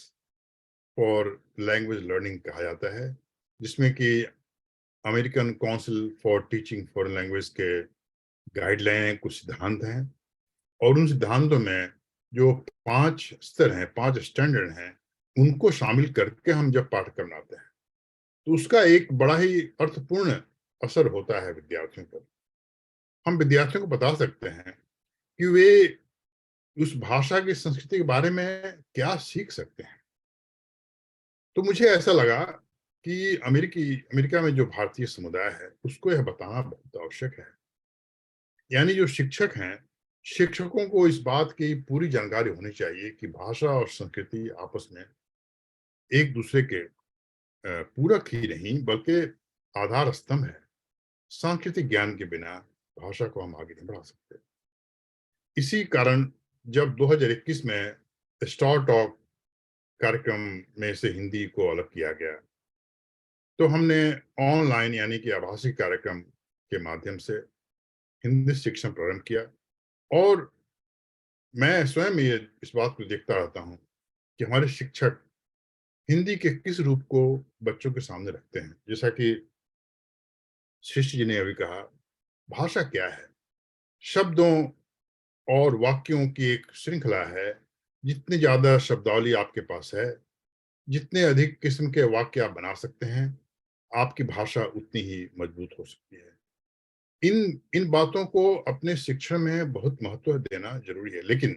for language learning कहा जाता है, जिसमें कि American council for teaching foreign language के गाइडलाइन, कुछ सिद्धांत हैं और उन सिद्धांतों में जो 5 स्तर हैं, 5 स्टैंडर्ड हैं, उनको शामिल करके हम जब पाठ्यक्रम बनाते हैं तो उसका एक बड़ा ही अर्थपूर्ण असर होता है विद्यार्थियों पर। हम विद्यार्थियों को बता सकते हैं कि वे उस भाषा की संस्कृति के बारे में क्या सीख सकते हैं। तो मुझे ऐसा लगा कि अमेरिका में जो भारतीय समुदाय है उसको यह बताना बहुत आवश्यक है। यानी जो शिक्षक हैं, शिक्षकों को इस बात की पूरी जानकारी होनी चाहिए कि भाषा और संस्कृति आपस में एक दूसरे के पूरक ही नहीं बल्कि आधार स्तंभ है। सांस्कृतिक ज्ञान के बिना भाषा को हम आगे नहीं बढ़ा सकते। इसी कारण जब 2021 में स्टार टॉक कार्यक्रम में से हिंदी को अलग किया गया, तो हमने ऑनलाइन यानी कि आभासी कार्यक्रम के माध्यम से हिंदी शिक्षण प्रारंभ किया। और मैं स्वयं ये इस बात को देखता रहता हूँ कि हमारे शिक्षक हिंदी के किस रूप को बच्चों के सामने रखते हैं। जैसा कि शिष्य जी ने अभी कहा, भाषा क्या है? शब्दों और वाक्यों की एक श्रृंखला है। जितनी ज्यादा शब्दावली आपके पास है, जितने अधिक किस्म के वाक्य आप बना सकते हैं, आपकी भाषा उतनी ही मजबूत हो सकती है। इन बातों को अपने शिक्षण में बहुत महत्व देना जरूरी है। लेकिन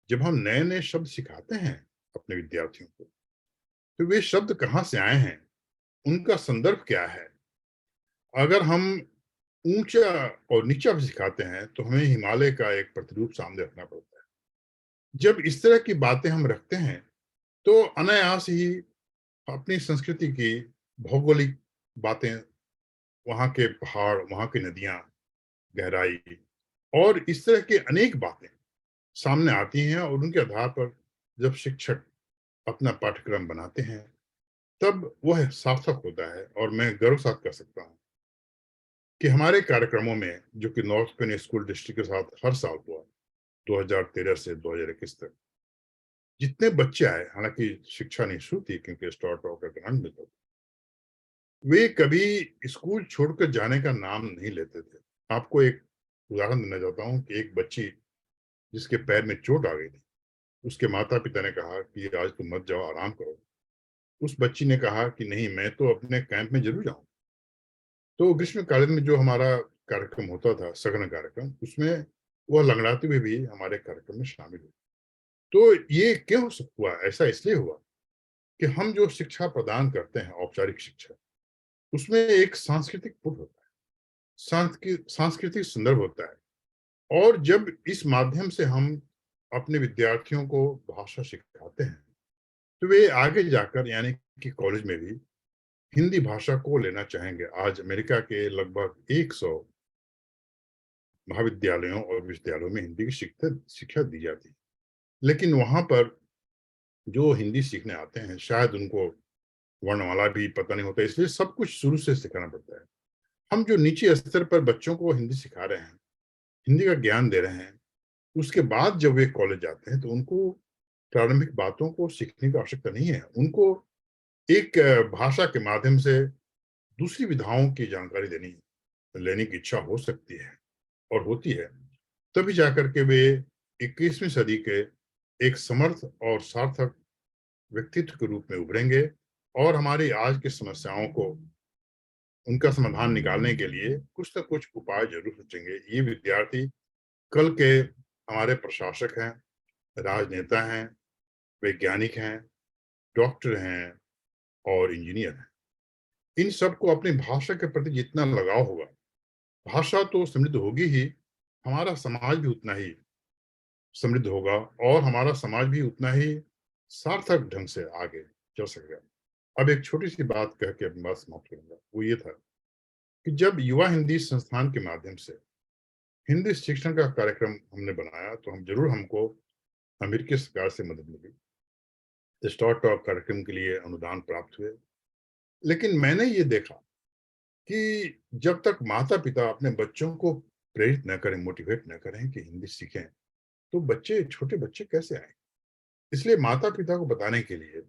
जब हम नए नए शब्द सिखाते हैं अपने विद्यार्थियों को, तो वे शब्द कहाँ से आए हैं, उनका संदर्भ क्या है। अगर हम ऊंचा और नीचा भी सिखाते हैं तो हमें हिमालय का एक प्रतिरूप सामने रखना पड़ता है। जब इस तरह की बातें हम रखते हैं तो अनायास ही अपनी संस्कृति की भौगोलिक बातें, वहां के पहाड़, वहां की नदियां, गहराई और इस तरह की अनेक बातें सामने आती हैं। और उनके आधार पर जब शिक्षक अपना पाठ्यक्रम बनाते हैं तब वह सार्थक होता है। और मैं गर्व साथ कर सकता हूँ कि हमारे कार्यक्रमों में, जो कि नॉर्थ पेन स्कूल डिस्ट्रिक्ट के साथ हर साल हुआ 2013 से 2021 तक, जितने बच्चे आए, हालांकि शिक्षा निःशुल्क थी क्योंकि स्टार्ट का ग्रांट मिलता था, वे कभी स्कूल छोड़कर जाने का नाम नहीं लेते थे। आपको एक उदाहरण देना चाहता हूँ कि एक बच्ची जिसके पैर में चोट आ गई थी, उसके माता पिता ने कहा कि आज तुम मत जाओ, आराम करो। उस बच्ची ने कहा कि नहीं, मैं तो अपने कैंप में जरूर जाऊं। तो ग्रीष्मकालीन में जो हमारा कार्यक्रम होता था, सघन कार्यक्रम, उसमें वह लंगड़ाते हुए भी हमारे कार्यक्रम में शामिल हुई। तो ये क्यों हुआ? ऐसा इसलिए हुआ कि हम जो शिक्षा प्रदान करते हैं, औपचारिक शिक्षा, उसमें एक सांस्कृतिक पुट होता है, सांस्कृतिक संदर्भ होता है। और जब इस माध्यम से हम अपने विद्यार्थियों को भाषा सिखाते हैं तो वे आगे जाकर यानी कि कॉलेज में भी हिंदी भाषा को लेना चाहेंगे। आज अमेरिका के लगभग 100 महाविद्यालयों और विश्वविद्यालयों में हिंदी की शिक्षा दी जाती है। लेकिन वहां पर जो हिंदी सीखने आते हैं, शायद उनको वर्णमाला भी पता नहीं होता, इसलिए सब कुछ शुरू से सिखाना पड़ता है। हम जो नीचे स्तर पर बच्चों को हिंदी सिखा रहे हैं, हिंदी का ज्ञान दे रहे हैं, उसके बाद जब वे कॉलेज जाते हैं तो उनको प्रारंभिक बातों को सीखने की आवश्यकता नहीं है। उनको एक भाषा के माध्यम से दूसरी विधाओं की जानकारी लेने की इच्छा हो सकती है और होती है। तभी जाकर के वे 21वीं सदी के एक समर्थ और सार्थक व्यक्तित्व के रूप में उभरेंगे और हमारी आज की समस्याओं को, उनका समाधान निकालने के लिए कुछ न कुछ उपाय जरूर सोचेंगे। ये विद्यार्थी कल के हमारे प्रशासक हैं, राजनेता हैं, वैज्ञानिक हैं, डॉक्टर हैं और इंजीनियर हैं। इन सबको अपनी भाषा के प्रति जितना लगाव होगा, भाषा तो समृद्ध होगी ही, हमारा समाज भी उतना ही समृद्ध होगा और हमारा समाज भी उतना ही सार्थक ढंग से आगे चल सकेगा। अब एक छोटी सी बात कह के अपनी बात समाप्त करूंगा। वो ये था कि जब युवा हिंदी संस्थान के माध्यम से हिंदी शिक्षण का कार्यक्रम हमने बनाया तो हमको अमेरिकी सरकार से मदद मिली। स्टार्ट टॉक कार्यक्रम के लिए अनुदान प्राप्त हुए। लेकिन मैंने ये देखा कि जब तक माता पिता अपने बच्चों को प्रेरित न करें, मोटिवेट न करें कि हिंदी सीखें, तो छोटे बच्चे कैसे आए? इसलिए माता पिता को बताने के लिए,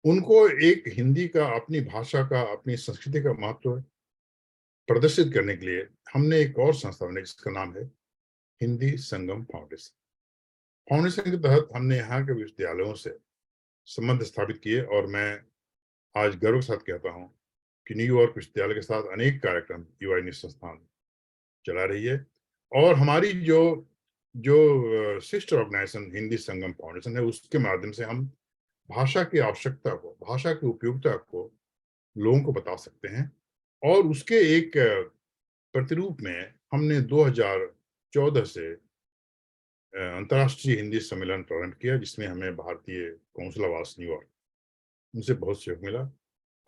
उनको एक हिंदी का, अपनी भाषा का, अपनी संस्कृति का महत्व प्रदर्शित करने के लिए हमने एक और संस्था बनाई जिसका नाम है हिंदी संगम फाउंडेशन। फाउंडेशन के तहत हमने यहाँ के विश्वविद्यालयों से संबंध स्थापित किए और मैं आज गर्व के साथ कहता हूँ कि न्यूयॉर्क विश्वविद्यालय के साथ अनेक कार्यक्रम युवा हिंदी संस्थान चला रही है। और हमारी जो सिस्टर ऑर्गेनाइजेशन हिंदी संगम फाउंडेशन है, उसके माध्यम से हम भाषा की आवश्यकता को, भाषा की उपयोगिता को लोगों को बता सकते हैं। और उसके एक प्रतिरूप में हमने 2014 से अंतर्राष्ट्रीय हिंदी सम्मेलन प्रारंभ किया, जिसमें हमें भारतीय कौंसलावास न्यूयॉर्क, उनसे बहुत सहयोग मिला।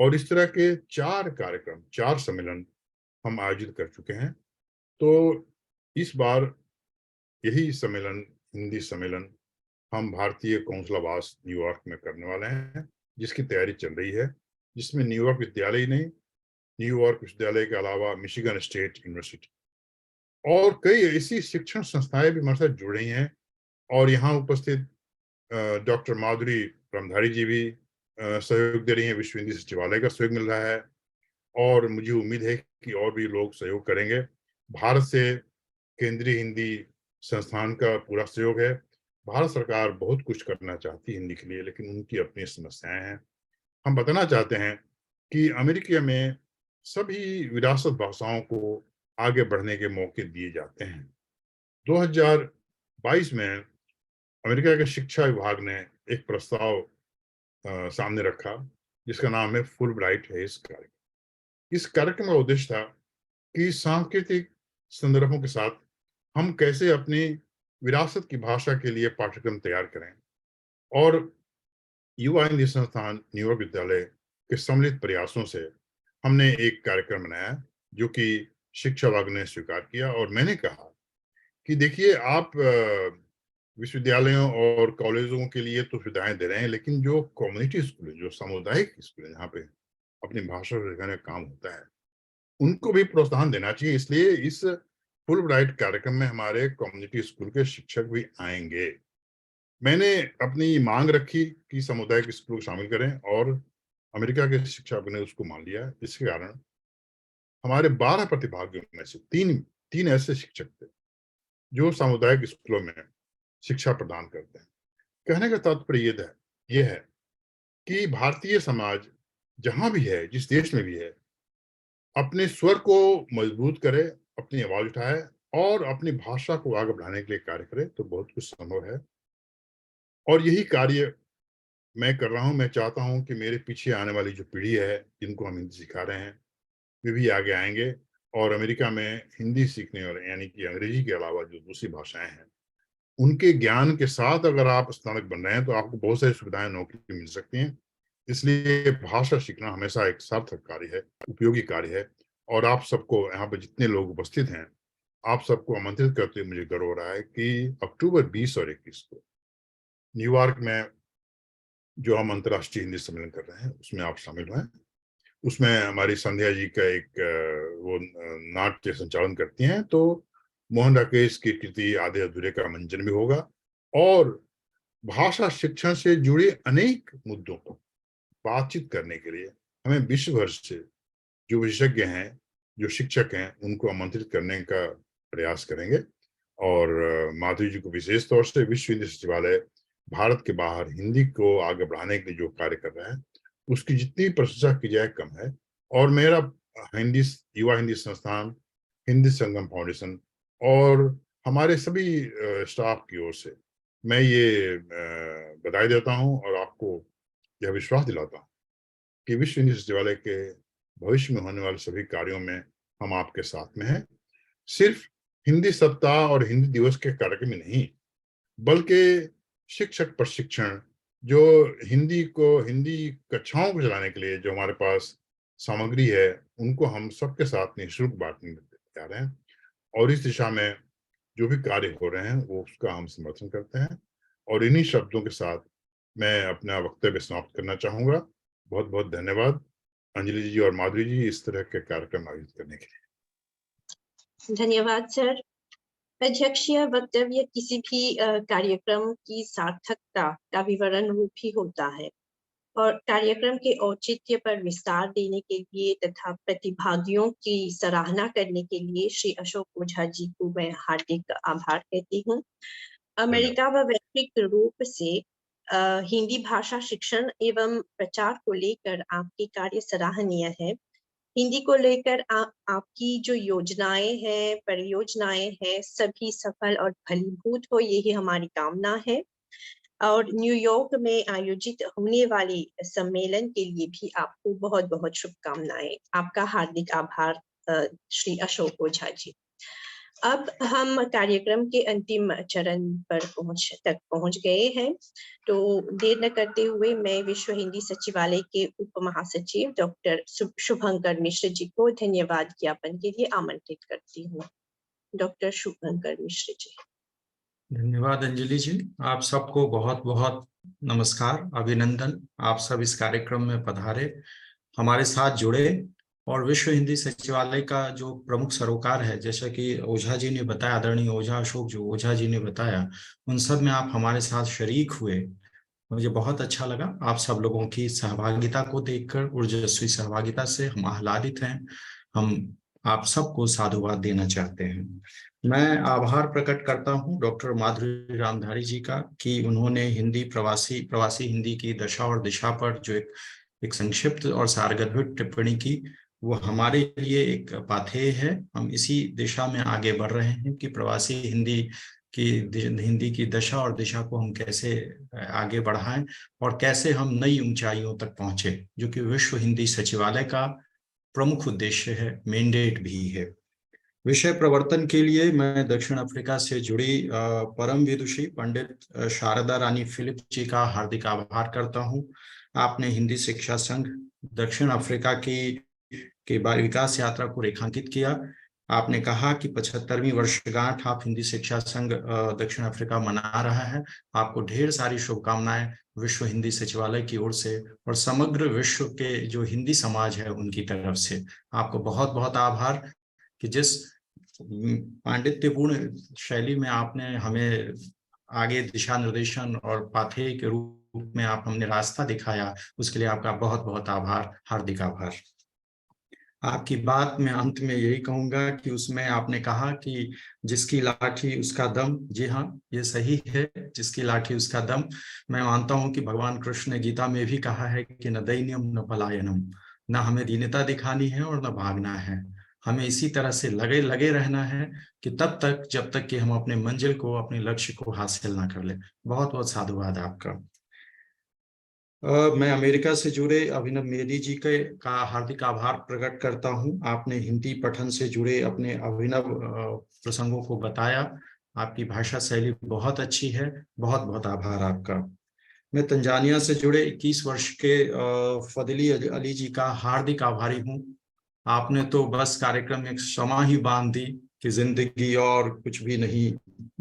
और इस तरह के 4 कार्यक्रम, 4 सम्मेलन हम आयोजित कर चुके हैं। तो इस बार यही सम्मेलन, हिंदी सम्मेलन हम भारतीय कौंसलावास न्यूयॉर्क में करने वाले हैं, जिसकी तैयारी चल रही है, जिसमें न्यूयॉर्क विश्वविद्यालय ही नहीं, न्यूयॉर्क विश्वविद्यालय के अलावा मिशिगन स्टेट यूनिवर्सिटी और कई ऐसी शिक्षण संस्थाएं भी हमारे साथ जुड़ रही हैं। और यहाँ उपस्थित डॉक्टर माधुरी रामधारी जी भी सहयोग दे रही हैं, विश्व हिंदी सचिवालय का सहयोग मिल रहा है और मुझे उम्मीद है कि और भी लोग सहयोग करेंगे। भारत से केंद्रीय हिंदी संस्थान का पूरा सहयोग है। भारत सरकार बहुत कुछ करना चाहती है हिंदी के लिए, लेकिन उनकी अपनी समस्याएं हैं। हम बताना चाहते हैं कि अमेरिका में सभी विरासत भाषाओं को आगे बढ़ने के मौके दिए जाते हैं। 2022 में अमेरिका के शिक्षा विभाग ने एक प्रस्ताव सामने रखा जिसका नाम है फुल ब्राइट हेज कार्यक्रम। इस कार्यक्रम का उद्देश्य था कि सांस्कृतिक संदर्भों के साथ हम कैसे अपनी विरासत की भाषा के लिए पाठ्यक्रम तैयार करें। और युवा हिंदी संस्थान न्यूयॉर्क विद्यालय के सम्मिलित प्रयासों से हमने एक कार्यक्रम बनाया जो कि शिक्षा विभाग ने स्वीकार किया। और मैंने कहा कि देखिए, आप विश्वविद्यालयों और कॉलेजों के लिए तो सुविधाएं दे रहे हैं, लेकिन जो कम्युनिटी स्कूल है, जो सामुदायिक स्कूल है, जहाँ पे अपनी भाषा सिखाने का काम होता है, उनको भी प्रोत्साहन देना चाहिए। इसलिए इस फुल ब्राइट कार्यक्रम में हमारे कम्युनिटी स्कूल के शिक्षक भी आएंगे। मैंने अपनी मांग रखी कि सामुदायिक स्कूल शामिल करें और अमेरिका के शिक्षक ने उसको मान लिया। इसके कारण हमारे 12 प्रतिभागियों में से तीन ऐसे शिक्षक थे जो सामुदायिक स्कूलों में शिक्षा प्रदान करते हैं। कहने का तात्पर्य ये है कि भारतीय समाज जहां भी है, जिस देश में भी है, अपने स्वर को मजबूत करे, अपनी आवाज उठाए और अपनी भाषा को आगे बढ़ाने के लिए कार्य करे तो बहुत कुछ संभव है। और यही कार्य मैं कर रहा हूं। मैं चाहता हूं कि मेरे पीछे आने वाली जो पीढ़ी है, जिनको हम हिंदी सिखा रहे हैं, वे भी आगे आएंगे और अमेरिका में हिंदी सीखने और यानी कि अंग्रेजी के अलावा जो दूसरी भाषाएं हैं, उनके ज्ञान के साथ अगर आप स्नातक बन रहे हैं तो आपको बहुत सारी सुविधाएं, नौकरी मिल सकती हैं। इसलिए भाषा सीखना हमेशा एक सार्थक कार्य है, उपयोगी कार्य है। और आप सबको, यहाँ पर जितने लोग उपस्थित हैं, आप सबको आमंत्रित करते हुए मुझे गर्व हो रहा है कि अक्टूबर 20 और 21 को न्यूयॉर्क में जो हम अंतर्राष्ट्रीय हिंदी सम्मेलन कर रहे हैं, उसमें आप शामिल हुए। उसमें हमारी संध्या जी का एक वो नाट्य संचालन करती हैं, तो मोहन राकेश की कृति आधे अधूरे का मंचन भी होगा और भाषा शिक्षण से जुड़े अनेक मुद्दों पर बातचीत करने के लिए हमें विश्व भर से जो विशेषज्ञ हैं, जो शिक्षक हैं, उनको आमंत्रित करने का प्रयास करेंगे। और माधुरी जी को विशेष तौर से विश्व हिंदी सचिवालय भारत के बाहर हिंदी को आगे बढ़ाने के लिए जो कार्य कर रहा है, उसकी जितनी प्रशंसा की जाए कम है। और मेरा युवा हिंदी संस्थान, हिंदी संगम फाउंडेशन और हमारे सभी स्टाफ की ओर से मैं ये बधाई देता हूं और आपको यह विश्वास दिलाता हूं कि विश्व हिंदी सचिवालय के भविष्य में होने वाले सभी कार्यों में हम आपके साथ में हैं। सिर्फ हिंदी सप्ताह और हिंदी दिवस के कार्यक्रम ही नहीं, बल्कि शिक्षक प्रशिक्षण, जो हिंदी कक्षाओं को चलाने के लिए जो हमारे पास सामग्री है, उनको हम सबके साथ निःशुल्क बांटने जा रहे हैं। और इस दिशा में जो भी कार्य हो रहे हैं, वो उसका हम समर्थन करते हैं। और इन्हीं शब्दों के साथ मैं अपना वक्तव्य समाप्त करना चाहूंगा। बहुत बहुत धन्यवाद अंजलि जी और माधुरी जी इस तरह के कार्यक्रम आयोजित करने के लिए। धन्यवाद सर। अध्यक्षीय वक्तव्य किसी भी कार्यक्रम की सार्थकता का विवरण रूप ही होता है और कार्यक्रम के औचित्य पर विस्तार देने के लिए तथा प्रतिभागियों की सराहना करने के लिए श्री अशोक ओझा जी को मैं हार्दिक आभार कहती हूँ। अमेरिका व वैश्विक रूप से हिंदी भाषा शिक्षण एवं प्रचार को लेकर आपकी कार्य सराहनीय है। हिंदी को लेकर आपकी जो योजनाएं हैं, परियोजनाएं हैं, सभी सफल और फलीभूत हो, यही हमारी कामना है। और न्यूयॉर्क में आयोजित होने वाले सम्मेलन के लिए भी आपको बहुत बहुत शुभकामनाएं। आपका हार्दिक आभार श्री अशोक ओझा जी। अब हम कार्यक्रम के अंतिम चरण पर पहुंच गए हैं, तो देर न करते हुए मैं विश्व हिंदी सचिवालय के उप महासचिव डॉक्टर शुभंकर मिश्र जी को धन्यवाद ज्ञापन के लिए आमंत्रित करती हूँ। डॉक्टर शुभंकर मिश्र जी। धन्यवाद अंजलि जी। आप सबको बहुत बहुत नमस्कार, अभिनंदन। आप सब इस कार्यक्रम में पधारे, हमारे साथ जुड़े। और विश्व हिंदी सचिवालय का जो प्रमुख सरोकार है, जैसा कि ओझा जी ने बताया, आदरणीय ओझा अशोक जो ओझा जी ने बताया, उन सब में आप हमारे साथ शरीक हुए। मुझे बहुत अच्छा लगा आप सब लोगों की सहभागिता को देखकर, ऊर्जस्वी सहभागिता से हम आह्लादित हैं। हम आप सबको साधुवाद देना चाहते हैं। मैं आभार प्रकट करता हूं डॉक्टर माधुरी रामधारी जी का कि उन्होंने हिंदी प्रवासी हिंदी की दशा और दिशा पर जो एक संक्षिप्त और सारगर्भित टिप्पणी की, वो हमारे लिए एक पाथेय है। हम इसी दिशा में आगे बढ़ रहे हैं कि प्रवासी हिंदी की दशा और दिशा को हम कैसे आगे बढ़ाएं और कैसे हम नई ऊंचाइयों तक पहुंचे, जो कि विश्व हिंदी सचिवालय का प्रमुख उद्देश्य है, मैंडेट भी है। विषय प्रवर्तन के लिए मैं दक्षिण अफ्रीका से जुड़ी परम विदुषी पंडित शारदा रानी फिलिप जी का हार्दिक आभार करता हूं। आपने हिंदी शिक्षा संघ दक्षिण अफ्रीका की विकास यात्रा को रेखांकित किया। आपने कहा कि 75वीं वर्षगांठ आप हिंदी शिक्षा संघ दक्षिण अफ्रीका मना रहा है। आपको ढेर सारी शुभकामनाएं विश्व हिंदी सचिवालय की ओर से और समग्र विश्व के जो हिंदी समाज है उनकी तरफ से। आपको बहुत बहुत आभार कि जिस पांडित्यपूर्ण शैली में आपने हमें आगे दिशा निर्देशन और पाथेय के रूप में आप हमने रास्ता दिखाया, उसके लिए आपका बहुत बहुत आभार, हार्दिक आभार। आपकी बात में अंत में यही कहूंगा कि उसमें आपने कहा कि जिसकी लाठी उसका दम। जी हाँ, ये सही है, जिसकी लाठी उसका दम। मैं मानता हूं कि भगवान कृष्ण ने गीता में भी कहा है कि न दैन्यम न पलायनम, न हमें दीनता दिखानी है और न भागना है। हमें इसी तरह से लगे रहना है कि तब तक जब तक कि हम अपने मंजिल को, अपने लक्ष्य को हासिल ना कर ले। बहुत बहुत साधुवाद आपका। मैं अमेरिका से जुड़े अभिनव मेदी जी का हार्दिक आभार प्रकट करता हूं। आपने हिंदी पठन से जुड़े अपने अभिनव प्रसंगों को बताया। आपकी भाषा शैली बहुत अच्छी है। बहुत बहुत आभार आपका। मैं तंजानिया से जुड़े 21 वर्ष के फदली अली जी का हार्दिक आभारी हूं। आपने तो बस कार्यक्रम में एक क्षमा ही बांध दी कि जिंदगी और कुछ भी नहीं,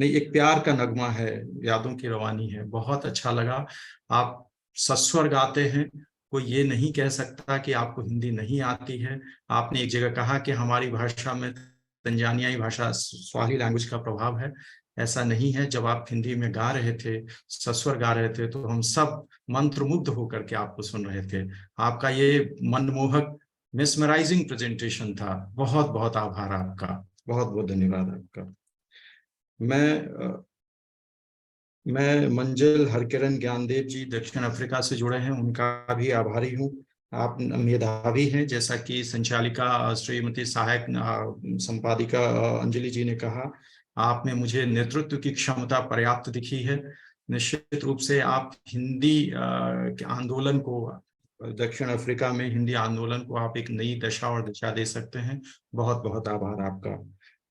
एक प्यार का नगमा है, यादों की रवानी है। बहुत अच्छा लगा। आप सस्वर गाते हैं, कोई ये नहीं कह सकता कि आपको हिंदी नहीं आती है। आपने एक जगह कहा कि हमारी भाषा में तंजानियाई भाषा स्वाहिली लैंग्वेज का प्रभाव है। ऐसा नहीं है। जब आप हिंदी में गा रहे थे, सस्वर गा रहे थे, तो हम सब मंत्रमुग्ध होकर के आपको सुन रहे थे। आपका ये मनमोहक मिसमराइजिंग प्रेजेंटेशन था। बहुत बहुत आभार आपका, बहुत बहुत धन्यवाद आपका। मैं मंजिल हरकिरण ज्ञानदेव जी दक्षिण अफ्रीका से जुड़े हैं, उनका भी आभारी हूँ। आप मेधावी हैं, जैसा कि संचालिका श्रीमती सहायक संपादिका अंजलि जी ने कहा। आप में मुझे नेतृत्व की क्षमता पर्याप्त दिखी है। निश्चित रूप से आप हिंदी के आंदोलन को, दक्षिण अफ्रीका में हिंदी आंदोलन को आप एक नई दशा और दिशा दे सकते हैं। बहुत बहुत आभार आपका।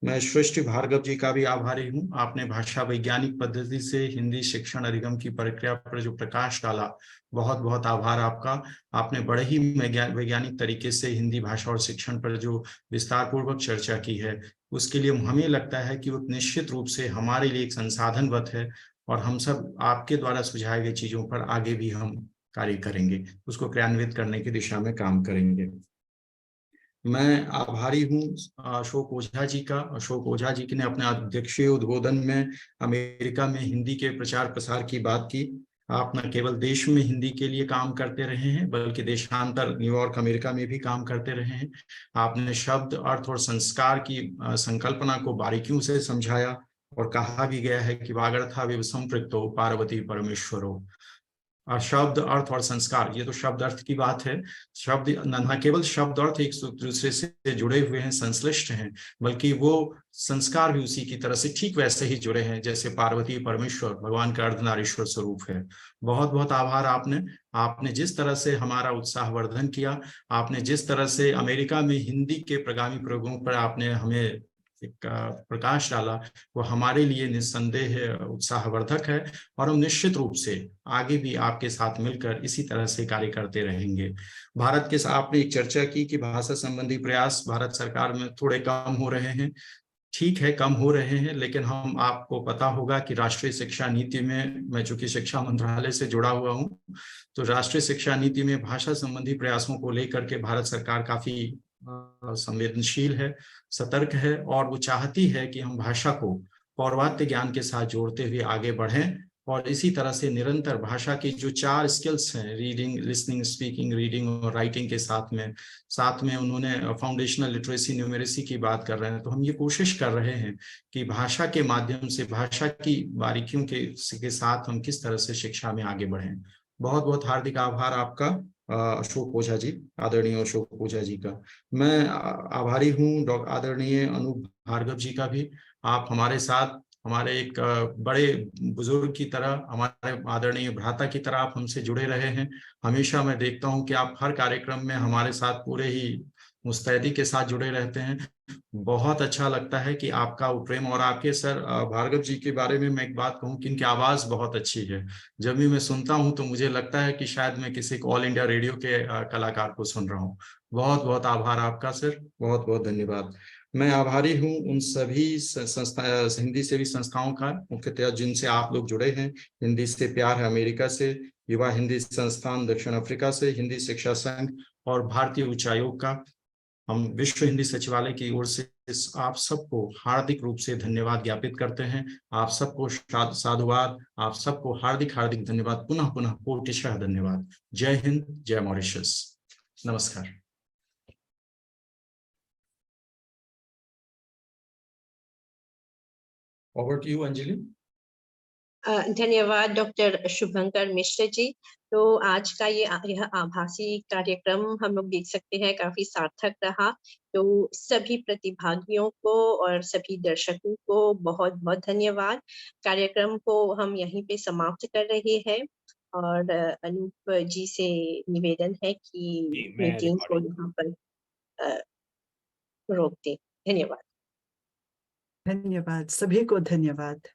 मैं सृष्टि भार्गव जी का भी आभारी हूँ। आपने भाषा वैज्ञानिक पद्धति से हिंदी शिक्षण अधिगम की प्रक्रिया पर जो प्रकाश डाला, बहुत बहुत आभार आपका। आपने बड़े ही वैज्ञानिक तरीके से हिंदी भाषा और शिक्षण पर जो विस्तार पूर्वक चर्चा की है, उसके लिए हमें लगता है कि वो निश्चित रूप से हमारे लिए एक संसाधनवत है और हम सब आपके द्वारा सुझाए गए चीजों पर आगे भी हम कार्य करेंगे, उसको क्रियान्वित करने की दिशा में काम करेंगे। मैं आभारी हूँ अशोक ओझा जी का। अशोक ओझा जी ने अपने अध्यक्षीय उद्बोधन में अमेरिका में हिंदी के प्रचार प्रसार की बात की। आप न केवल देश में हिंदी के लिए काम करते रहे हैं, बल्कि देशांतर न्यूयॉर्क अमेरिका में भी काम करते रहे हैं। आपने शब्द, अर्थ और संस्कार की संकल्पना को बारीकियों से समझाया और कहा भी गया है कि वागर्था विव संपृक्तो पार्वती परमेश्वरो। शब्द, अर्थ और संस्कार, ये तो शब्द अर्थ की बात है। शब्द न केवल शब्द अर्थ एक दूसरे से जुड़े हुए हैं, संश्लिष्ट हैं, बल्कि वो संस्कार भी उसी की तरह से ठीक वैसे ही जुड़े हैं जैसे पार्वती परमेश्वर भगवान का अर्धनारीश्वर स्वरूप है। बहुत बहुत आभार आपने जिस तरह से हमारा उत्साहवर्धन किया, आपने जिस तरह से अमेरिका में हिंदी के प्रगामी प्रयोगों पर आपने हमें एक प्रकाश डाला, वो हमारे लिए निस्संदेह उत्साहवर्धक है और हम निश्चित रूप से आगे भी आपके साथ मिलकर इसी तरह से कार्य करते रहेंगे। भारत के साथ आपने एक चर्चा की कि भाषा संबंधी प्रयास भारत सरकार में थोड़े कम हो रहे हैं। ठीक है कम हो रहे हैं, लेकिन हम आपको पता होगा कि राष्ट्रीय शिक्षा नीति में, मैं चूंकि शिक्षा मंत्रालय से जुड़ा हुआ हूं, तो राष्ट्रीय शिक्षा नीति में भाषा संबंधी प्रयासों को लेकर के भारत सरकार काफी संवेदनशील है, सतर्क है, और वो चाहती है कि हम भाषा को पौर्वात्य ज्ञान के साथ जोड़ते हुए आगे बढ़ें। और इसी तरह से निरंतर भाषा की जो 4 स्किल्स हैं, रीडिंग, लिसनिंग, स्पीकिंग, रीडिंग और राइटिंग के साथ में उन्होंने फाउंडेशनल लिटरेसी, न्यूमेरेसी की बात कर रहे हैं। तो हम ये कोशिश कर रहे हैं कि भाषा के माध्यम से, भाषा की बारीकियों के साथ हम किस तरह से शिक्षा में आगे बढ़ें। बहुत बहुत हार्दिक आभार आपका अशोक ओझा जी, आदरणीय अशोक ओझा जी का। मैं आभारी हूँ आदरणीय अनूप भार्गव जी का भी। आप हमारे साथ, हमारे एक बड़े बुजुर्ग की तरह, हमारे आदरणीय भ्राता की तरह आप हमसे जुड़े रहे हैं। हमेशा मैं देखता हूं कि आप हर कार्यक्रम में हमारे साथ पूरे ही मुस्तैदी के साथ जुड़े रहते हैं। बहुत अच्छा लगता है कि आपका वो प्रेम। और आपके सर भार्गव जी के बारे में मैं एक बात कहूं कि इनकी आवाज बहुत अच्छी है। जब भी मैं सुनता हूं तो मुझे लगता है कि शायद मैं किसी ऑल इंडिया रेडियो के कलाकार को सुन रहा हूं। बहुत बहुत आभार आपका सर, बहुत बहुत धन्यवाद। मैं आभारी हूं उन सभी संस्था, हिंदी सेवी संस्थाओं का, मुख्यतः जिनसे आप लोग जुड़े हैं। हिंदी से प्यार है अमेरिका से, युवा हिंदी संस्थान दक्षिण अफ्रीका से, हिंदी शिक्षा संघ और भारतीय उच्चायोग का। हम विश्व हिंदी सचिवालय की ओर से आप सबको हार्दिक रूप से धन्यवाद ज्ञापित करते हैं। आप सबको साधुवाद, आप सबको हार्दिक हार्दिक धन्यवाद, पुनः पुनः कोटिशः धन्यवाद। जय हिंद, जय मॉरिशस, नमस्कार। Over to you Anjali. धन्यवाद डॉक्टर शुभंकर मिश्र जी। तो आज का यह आभासी कार्यक्रम हम लोग देख सकते हैं काफी सार्थक रहा। तो सभी प्रतिभागियों को और सभी दर्शकों को बहुत बहुत धन्यवाद। कार्यक्रम को हम यहीं पे समाप्त कर रहे हैं और अनूप जी से निवेदन है कि मीटिंग को यहाँ पर रोक दें। धन्यवाद। धन्यवाद, सभी को धन्यवाद।